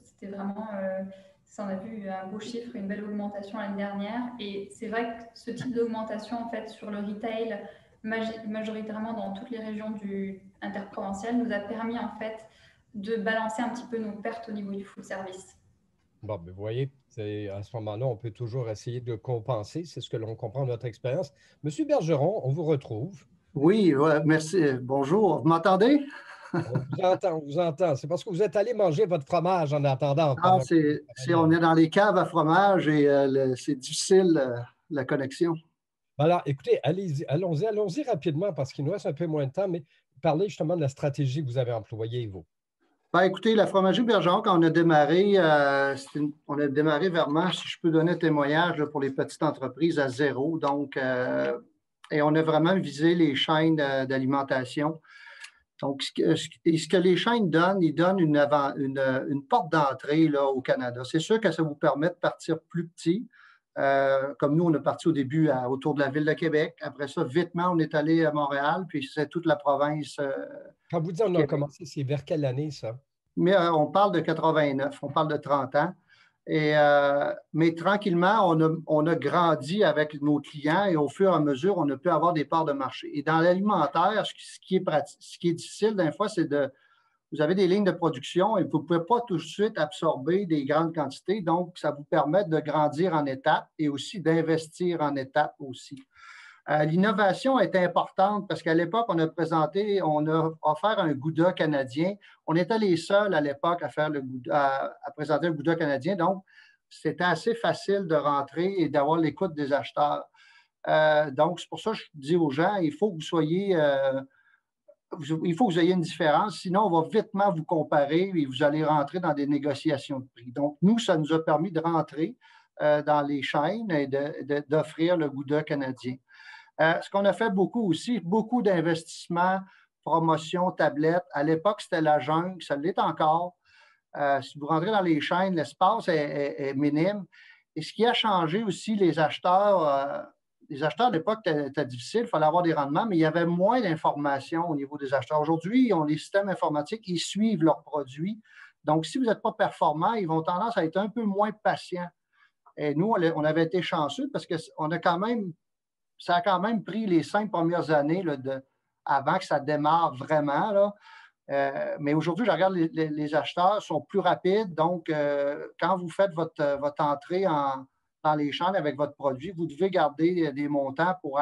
c'était vraiment, ça, on a vu un beau chiffre, une belle augmentation l'année dernière. Et c'est vrai que ce type d'augmentation, en fait, sur le retail, majoritairement dans toutes les régions du interprovincial, nous a permis, en fait, de balancer un petit peu nos pertes au niveau du food service. Bon, ben vous voyez, à ce moment-là, on peut toujours essayer de compenser. C'est ce que l'on comprend de notre expérience. Monsieur Bergeron, on vous retrouve. Oui, merci. Bonjour. Vous m'entendez? On vous entend. C'est parce que vous êtes allé manger votre fromage en attendant. Ah, on est dans les caves à fromage et c'est difficile, la connexion. Alors, écoutez, allons-y rapidement parce qu'il nous reste un peu moins de temps, mais parlez justement de la stratégie que vous avez employée, vous. Ben, écoutez, la fromagerie Bergeron, quand on a démarré, vraiment, si je peux donner un témoignage là, pour les petites entreprises à zéro. Donc, et on a vraiment visé les chaînes d'alimentation. Donc, ce que les chaînes donnent, ils donnent une porte d'entrée là, au Canada. C'est sûr que ça vous permet de partir plus petit. Comme nous, on est parti au début autour de la ville de Québec. Après ça, vitement, on est allé à Montréal, puis c'est toute la province. Quand vous dites on a commencé, c'est vers quelle année, ça? Mais on parle de 89, on parle de 30 ans. Mais tranquillement, on a grandi avec nos clients et au fur et à mesure, on a pu avoir des parts de marché. Et dans l'alimentaire, ce qui est difficile des fois, c'est vous avez des lignes de production et vous ne pouvez pas tout de suite absorber des grandes quantités. Donc, ça vous permet de grandir en étapes et aussi d'investir en étapes aussi. L'innovation est importante parce qu'à l'époque, on a offert un Gouda canadien. On était les seuls à l'époque à présenter un Gouda canadien. Donc, c'était assez facile de rentrer et d'avoir l'écoute des acheteurs. Donc, c'est pour ça que je dis aux gens, il faut que vous ayez une différence, sinon on va vitement vous comparer et vous allez rentrer dans des négociations de prix. Donc, nous, ça nous a permis de rentrer dans les chaînes et d'offrir le Gouda canadien. Ce qu'on a fait beaucoup d'investissements, promotions, tablettes. À l'époque, c'était la jungle, ça l'est encore. Si vous rentrez dans les chaînes, l'espace est minime. Et ce qui a changé aussi, les acheteurs à l'époque, c'était difficile, il fallait avoir des rendements, mais il y avait moins d'informations au niveau des acheteurs. Aujourd'hui, ils ont les systèmes informatiques, ils suivent leurs produits. Donc, si vous n'êtes pas performant, ils vont tendance à être un peu moins patients. Et nous, on avait été chanceux parce que ça a quand même pris les 5 premières années là, avant que ça démarre vraiment. Là. Mais aujourd'hui, je regarde les acheteurs sont plus rapides. Donc, quand vous faites votre entrée dans les chaînes avec votre produit, vous devez garder des montants pour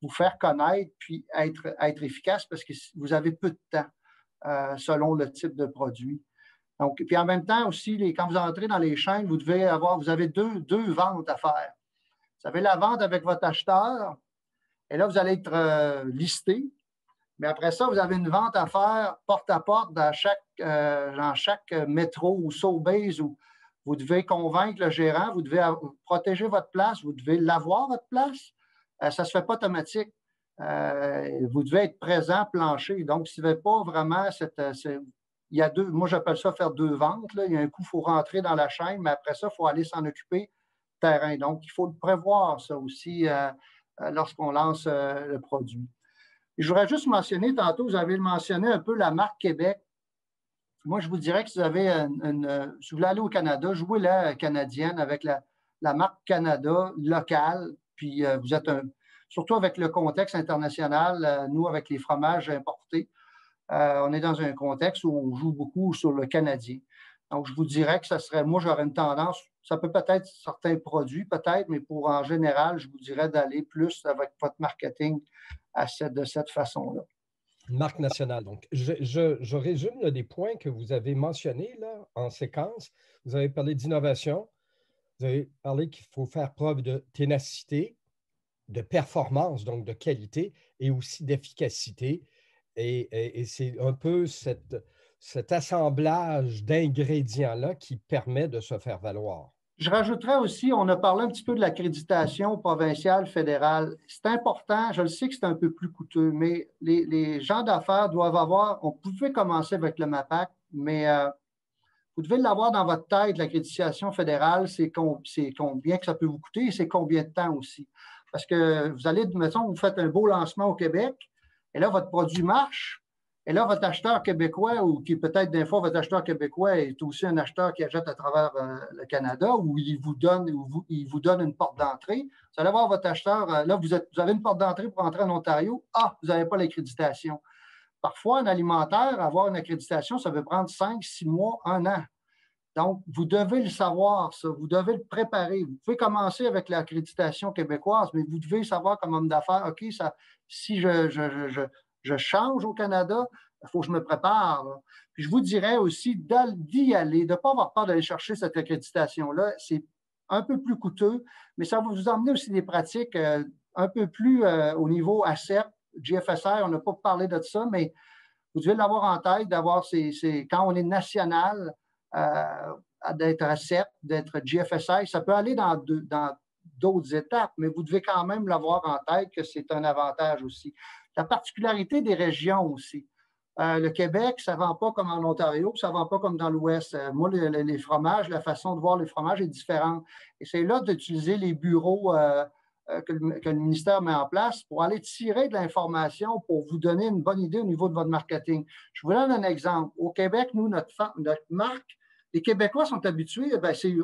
vous faire connaître puis être efficace parce que vous avez peu de temps selon le type de produit. Donc, puis en même temps aussi, quand vous entrez dans les chaînes, vous avez deux ventes à faire. Vous avez la vente avec votre acheteur, et là, vous allez être listé. Mais après ça, vous avez une vente à faire porte à porte dans chaque métro ou Sobeys où vous devez convaincre le gérant, vous devez protéger votre place, vous devez l'avoir, votre place. Ça ne se fait pas automatique. Vous devez être présent, plancher. Donc, si vous n'avez pas vraiment il y a moi, j'appelle ça faire 2 ventes. Là. Il y a un coup, il faut rentrer dans la chaîne, mais après ça, il faut aller s'en occuper terrain. Donc, il faut le prévoir, ça aussi, lorsqu'on lance le produit. Et je voudrais juste mentionner, tantôt, vous avez mentionné un peu la marque Québec. Moi, je vous dirais que si vous avez si vous voulez aller au Canada, jouez la canadienne avec la marque Canada locale. Puis vous êtes surtout avec le contexte international, nous, avec les fromages importés, on est dans un contexte où on joue beaucoup sur le canadien. Donc, je vous dirais que ça serait, moi, j'aurais une tendance, ça peut peut-être certains produits, peut-être, mais en général, je vous dirais d'aller plus avec votre marketing de cette façon-là. Marque nationale. Donc, je résume là, des points que vous avez mentionnés là, en séquence. Vous avez parlé d'innovation, vous avez parlé qu'il faut faire preuve de ténacité, de performance, donc de qualité, et aussi d'efficacité. Et c'est un peu cet assemblage d'ingrédients-là qui permet de se faire valoir. Je rajouterais aussi, on a parlé un petit peu de l'accréditation provinciale, fédérale. C'est important, je le sais que c'est un peu plus coûteux, mais les gens d'affaires doivent avoir, on pouvait commencer avec le MAPAC, mais vous devez l'avoir dans votre tête, l'accréditation fédérale, c'est combien que ça peut vous coûter et c'est combien de temps aussi. Parce que vous allez, mettons, vous faites un beau lancement au Québec, et là, votre produit marche, et là, votre acheteur québécois, ou qui peut-être des fois, votre acheteur québécois est aussi un acheteur qui achète à travers le Canada, où il vous donne une porte d'entrée. Vous allez voir votre acheteur, là, vous avez une porte d'entrée pour entrer en Ontario. Ah, vous n'avez pas l'accréditation. Parfois, en alimentaire, avoir une accréditation, ça peut prendre 5, 6 mois, 1 an. Donc, vous devez le savoir, ça. Vous devez le préparer. Vous pouvez commencer avec l'accréditation québécoise, mais vous devez savoir comme homme d'affaires, OK, si je change au Canada, il faut que je me prépare. Là. Puis je vous dirais aussi d'y aller, de ne pas avoir peur d'aller chercher cette accréditation-là. C'est un peu plus coûteux, mais ça va vous emmener aussi des pratiques un peu plus au niveau ACEP, GFSR, on n'a pas parlé de ça, mais vous devez l'avoir en tête, d'avoir quand on est national, d'être ACEP, d'être GFSI, ça peut aller dans d'autres étapes, mais vous devez quand même l'avoir en tête que c'est un avantage aussi. La particularité des régions aussi. Le Québec, ça ne vend pas comme en Ontario, ça ne vend pas comme dans l'Ouest. Moi, les fromages, la façon de voir les fromages est différente. Et c'est là d'utiliser les bureaux que le ministère met en place pour aller tirer de l'information pour vous donner une bonne idée au niveau de votre marketing. Je vous donne un exemple. Au Québec, nous, notre marque, les Québécois sont habitués,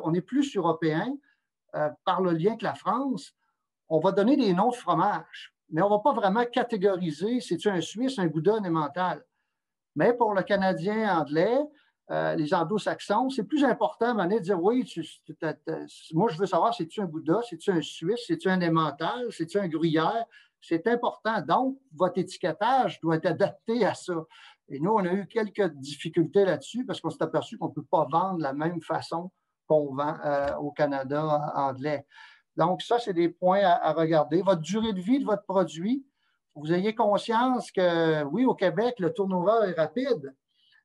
on est plus européens par le lien avec la France. On va donner des noms de fromages, mais on ne va pas vraiment catégoriser, c'est-tu un Suisse, un Gouda, un Emmental. Mais pour le Canadien anglais, les anglo-saxons, c'est plus important de dire oui, moi je veux savoir, c'est-tu un Gouda, c'est-tu un Suisse, c'est-tu un Emmental, c'est-tu un Gruyère. C'est important. Donc, votre étiquetage doit être adapté à ça. Et nous, on a eu quelques difficultés là-dessus parce qu'on s'est aperçu qu'on ne peut pas vendre de la même façon qu'on vend au Canada anglais. Donc, ça, c'est des points à regarder. Votre durée de vie de votre produit, vous ayez conscience que, oui, au Québec, le turnover est rapide.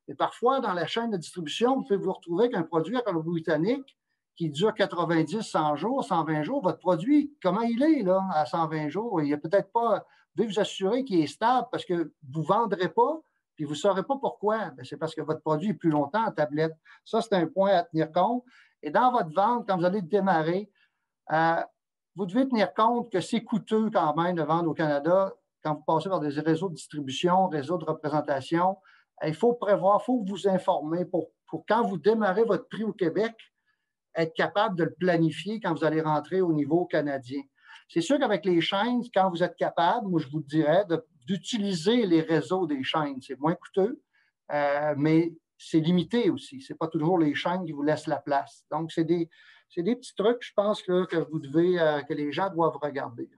Et parfois, dans la chaîne de distribution, vous pouvez vous retrouver avec un produit à Colombie-Britannique qui dure 90, 100 jours, 120 jours. Votre produit, comment il est là, à 120 jours? Il n'y a peut-être pas, vous devez vous assurer qu'il est stable parce que vous ne vendrez pas, puis vous ne saurez pas pourquoi. C'est parce que votre produit est plus longtemps en tablette. Ça, c'est un point à tenir compte. Et dans votre vente, quand vous allez démarrer, vous devez tenir compte que c'est coûteux quand même de vendre au Canada quand vous passez par des réseaux de distribution, réseaux de représentation. Il faut prévoir, il faut vous informer pour quand vous démarrez votre prix au Québec, être capable de le planifier quand vous allez rentrer au niveau canadien. C'est sûr qu'avec les chaînes, quand vous êtes capable, moi je vous dirais d'utiliser les réseaux des chaînes. C'est moins coûteux, mais c'est limité aussi. Ce n'est pas toujours les chaînes qui vous laissent la place. Donc, c'est des petits trucs, je pense, là, que vous devez, que les gens doivent regarder.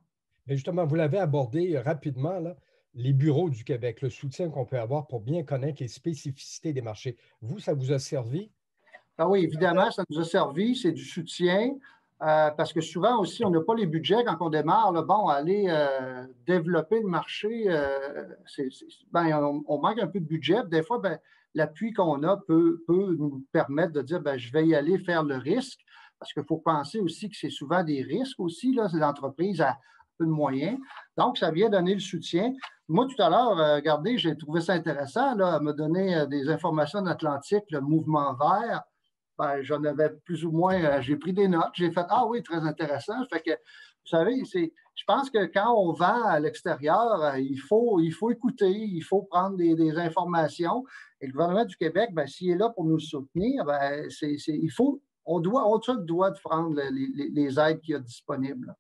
Mais justement, vous l'avez abordé rapidement, là, les bureaux du Québec, le soutien qu'on peut avoir pour bien connaître les spécificités des marchés. Vous, ça vous a servi? Ah oui, évidemment, ça nous a servi. C'est du soutien. parce que souvent aussi, on n'a pas les budgets quand on démarre. Là, bon, aller développer le marché, on manque un peu de budget. Des fois, l'appui qu'on a peut nous permettre de dire, je vais y aller faire le risque, parce qu'il faut penser aussi que c'est souvent des risques aussi, là, c'est l'entreprise à peu de moyens. Donc, ça vient donner le soutien. Moi, tout à l'heure, regardez, j'ai trouvé ça intéressant, là, à me donner des informations d'Atlantique, le mouvement vert. J'en avais plus ou moins, j'ai pris des notes, j'ai fait, ah oui, très intéressant. Fait que, vous savez, je pense que quand on vend à l'extérieur, il faut écouter, il faut prendre des informations. Et le gouvernement du Québec, s'il est là pour nous soutenir, on se doit de prendre les aides qu'il y a disponibles.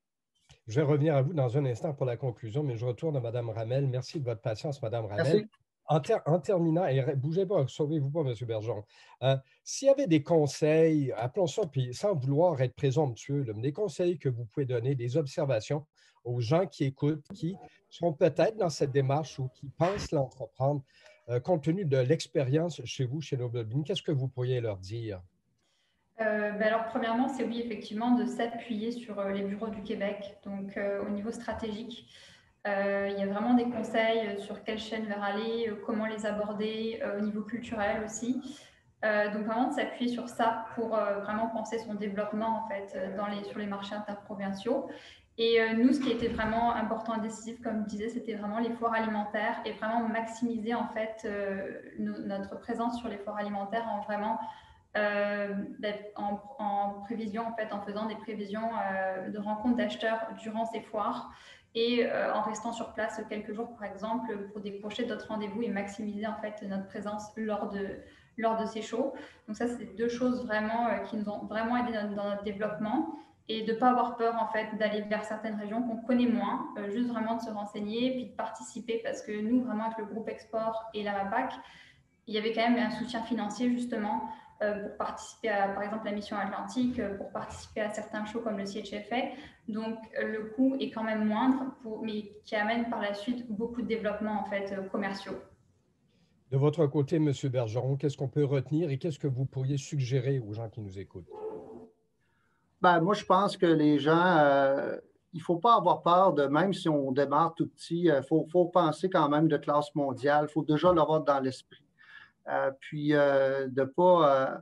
Je vais revenir à vous dans un instant pour la conclusion, mais je retourne à Mme Ramel. Merci de votre patience, Mme Ramel. Merci. En terminant, et bougez pas, sauvez-vous pas, M. Bergeron. S'il y avait des conseils, appelons ça, puis sans vouloir être présomptueux, là, mais des conseils que vous pouvez donner, des observations aux gens qui écoutent, qui sont peut-être dans cette démarche ou qui pensent l'entreprendre, compte tenu de l'expérience chez vous, chez Noble Bean, qu'est-ce que vous pourriez leur dire? Alors, premièrement, c'est oui, effectivement, de s'appuyer sur les bureaux du Québec, donc au niveau stratégique. Il y a vraiment des conseils sur quelle chaîne vers aller, comment les aborder, au niveau culturel aussi. Donc, vraiment de s'appuyer sur ça pour vraiment penser son développement, en fait, sur les marchés interprovinciaux. Et nous, ce qui était vraiment important et décisif, comme je disais, c'était vraiment les foires alimentaires et vraiment maximiser, en fait, notre présence sur les foires alimentaires en vraiment... en prévision, en fait, en faisant des prévisions de rencontres d'acheteurs durant ces foires et en restant sur place quelques jours, par exemple, pour décrocher d'autres rendez-vous et maximiser, en fait, notre présence lors de ces shows. Donc ça, c'est deux choses vraiment qui nous ont vraiment aidé dans notre développement et de ne pas avoir peur, en fait, d'aller vers certaines régions qu'on connaît moins, juste vraiment de se renseigner et puis de participer, parce que nous, vraiment, avec le groupe Export et la MAPAC, il y avait quand même un soutien financier, justement, pour participer à, par exemple, la mission Atlantique, pour participer à certains shows comme le CHFA. Donc, le coût est quand même moindre, mais qui amène par la suite beaucoup de développements, en fait, commerciaux. De votre côté, M. Bergeron, qu'est-ce qu'on peut retenir et qu'est-ce que vous pourriez suggérer aux gens qui nous écoutent? Moi, je pense que les gens, il ne faut pas avoir peur même si on démarre tout petit, il faut penser quand même de classe mondiale, il faut déjà l'avoir dans l'esprit. Puis de ne pas,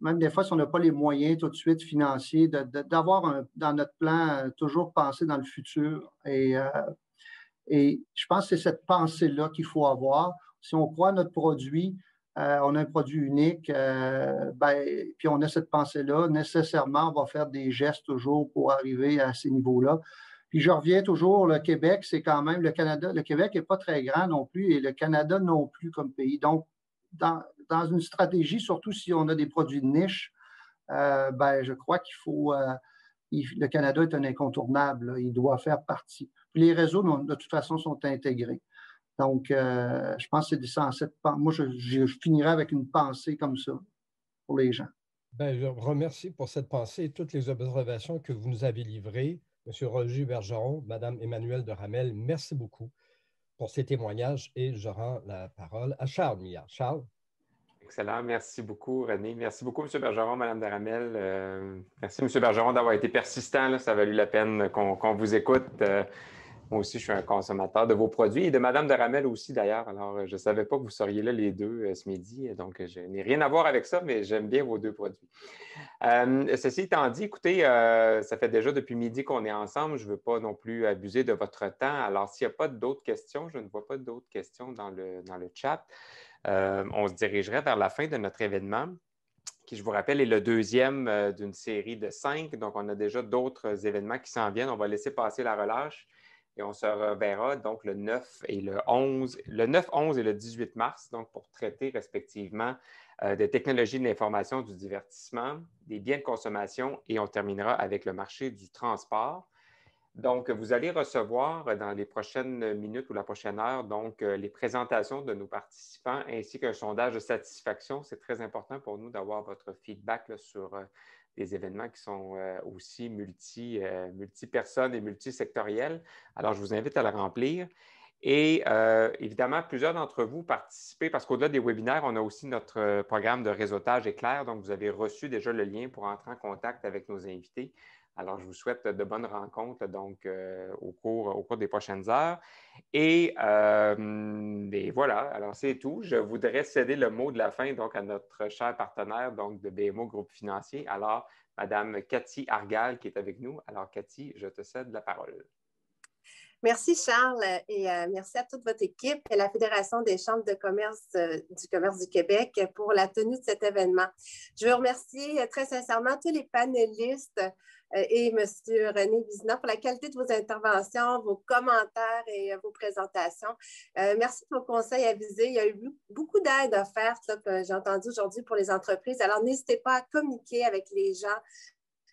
même des fois, si on n'a pas les moyens tout de suite financiers, d'avoir dans notre plan toujours penser dans le futur. Et je pense que c'est cette pensée-là qu'il faut avoir. Si on croit à notre produit, on a un produit unique, puis on a cette pensée-là, nécessairement, on va faire des gestes toujours pour arriver à ces niveaux-là. Puis je reviens toujours, le Québec, c'est quand même le Canada. Le Québec n'est pas très grand non plus et le Canada non plus comme pays. Donc, dans une stratégie, surtout si on a des produits de niche, je crois qu'il faut... le Canada est un incontournable. Là, il doit faire partie. Puis les réseaux, de toute façon, sont intégrés. Donc, je pense que c'est moi, je finirai avec une pensée comme ça pour les gens. Je vous remercie pour cette pensée et toutes les observations que vous nous avez livrées. M. Roger Bergeron, Mme Emmanuelle de Ramel, merci beaucoup pour ces témoignages et je rends la parole à Charles Millard. Charles? Excellent. Merci beaucoup, René. Merci beaucoup, M. Bergeron, Mme de Ramel. Merci, M. Bergeron, d'avoir été persistant. Là. Ça a valu la peine qu'on vous écoute. Moi aussi, je suis un consommateur de vos produits et de Mme de Ramel aussi, d'ailleurs. Alors, je ne savais pas que vous seriez là les deux ce midi. Donc, je n'ai rien à voir avec ça, mais j'aime bien vos deux produits. Ceci étant dit, écoutez, ça fait déjà depuis midi qu'on est ensemble. Je ne veux pas non plus abuser de votre temps. Alors, s'il n'y a pas d'autres questions, je ne vois pas d'autres questions dans le chat. On se dirigerait vers la fin de notre événement, qui, je vous rappelle, est le deuxième d'une série de 5. Donc, on a déjà d'autres événements qui s'en viennent. On va laisser passer la relâche et on se reverra donc le 9 et le 11 et le 18 mars, donc pour traiter respectivement des technologies de l'information, du divertissement, des biens de consommation et on terminera avec le marché du transport. Donc, vous allez recevoir dans les prochaines minutes ou la prochaine heure, donc, les présentations de nos participants ainsi qu'un sondage de satisfaction. C'est très important pour nous d'avoir votre feedback là, sur des événements qui sont aussi multi-personnes et multisectoriels. Alors, je vous invite à le remplir. Et évidemment, plusieurs d'entre vous participez parce qu'au-delà des webinaires, on a aussi notre programme de réseautage éclair. Donc, vous avez reçu déjà le lien pour entrer en contact avec nos invités. Alors, je vous souhaite de bonnes rencontres donc, au cours des prochaines heures. Et voilà, alors c'est tout. Je voudrais céder le mot de la fin donc, à notre cher partenaire donc, de BMO Groupe Financier. Alors, Madame Cathy Argal qui est avec nous. Alors, Cathy, je te cède la parole. Merci Charles et merci à toute votre équipe et la Fédération des chambres de commerce du Québec pour la tenue de cet événement. Je veux remercier très sincèrement tous les panélistes et M. René Vizina pour la qualité de vos interventions, vos commentaires et vos présentations. Merci de vos conseils avisés. Il y a eu beaucoup d'aides offertes que j'ai entendues aujourd'hui pour les entreprises. Alors, n'hésitez pas à communiquer avec les gens.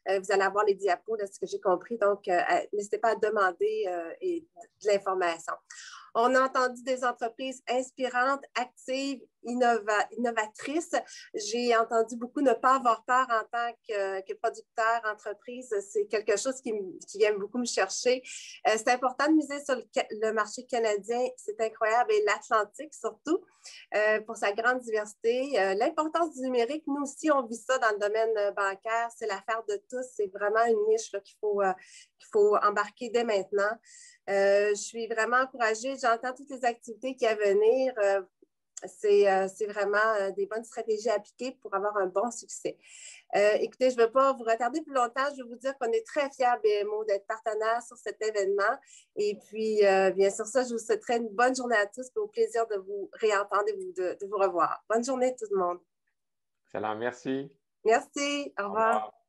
Vous allez avoir les diapos, de ce que j'ai compris. Donc, n'hésitez pas à demander de l'information. On a entendu des entreprises inspirantes, actives, innovatrices. J'ai entendu beaucoup ne pas avoir peur en tant que producteur, entreprise. C'est quelque chose qui vient beaucoup me chercher. C'est important de miser sur le marché canadien. C'est incroyable. Et l'Atlantique, surtout, pour sa grande diversité. L'importance du numérique, nous aussi, on vit ça dans le domaine bancaire. C'est l'affaire de tous. C'est vraiment une niche qu'il faut embarquer dès maintenant. Je suis vraiment encouragée. J'entends toutes les activités qui à venir. C'est vraiment des bonnes stratégies à appliquer pour avoir un bon succès. Écoutez, je ne veux pas vous retarder plus longtemps. Je veux vous dire qu'on est très fiers, BMO, d'être partenaire sur cet événement. Et puis, bien sûr, ça, je vous souhaiterais une bonne journée à tous et au plaisir de vous réentendre et de vous revoir. Bonne journée tout le monde. Excellent, merci. Merci, au revoir.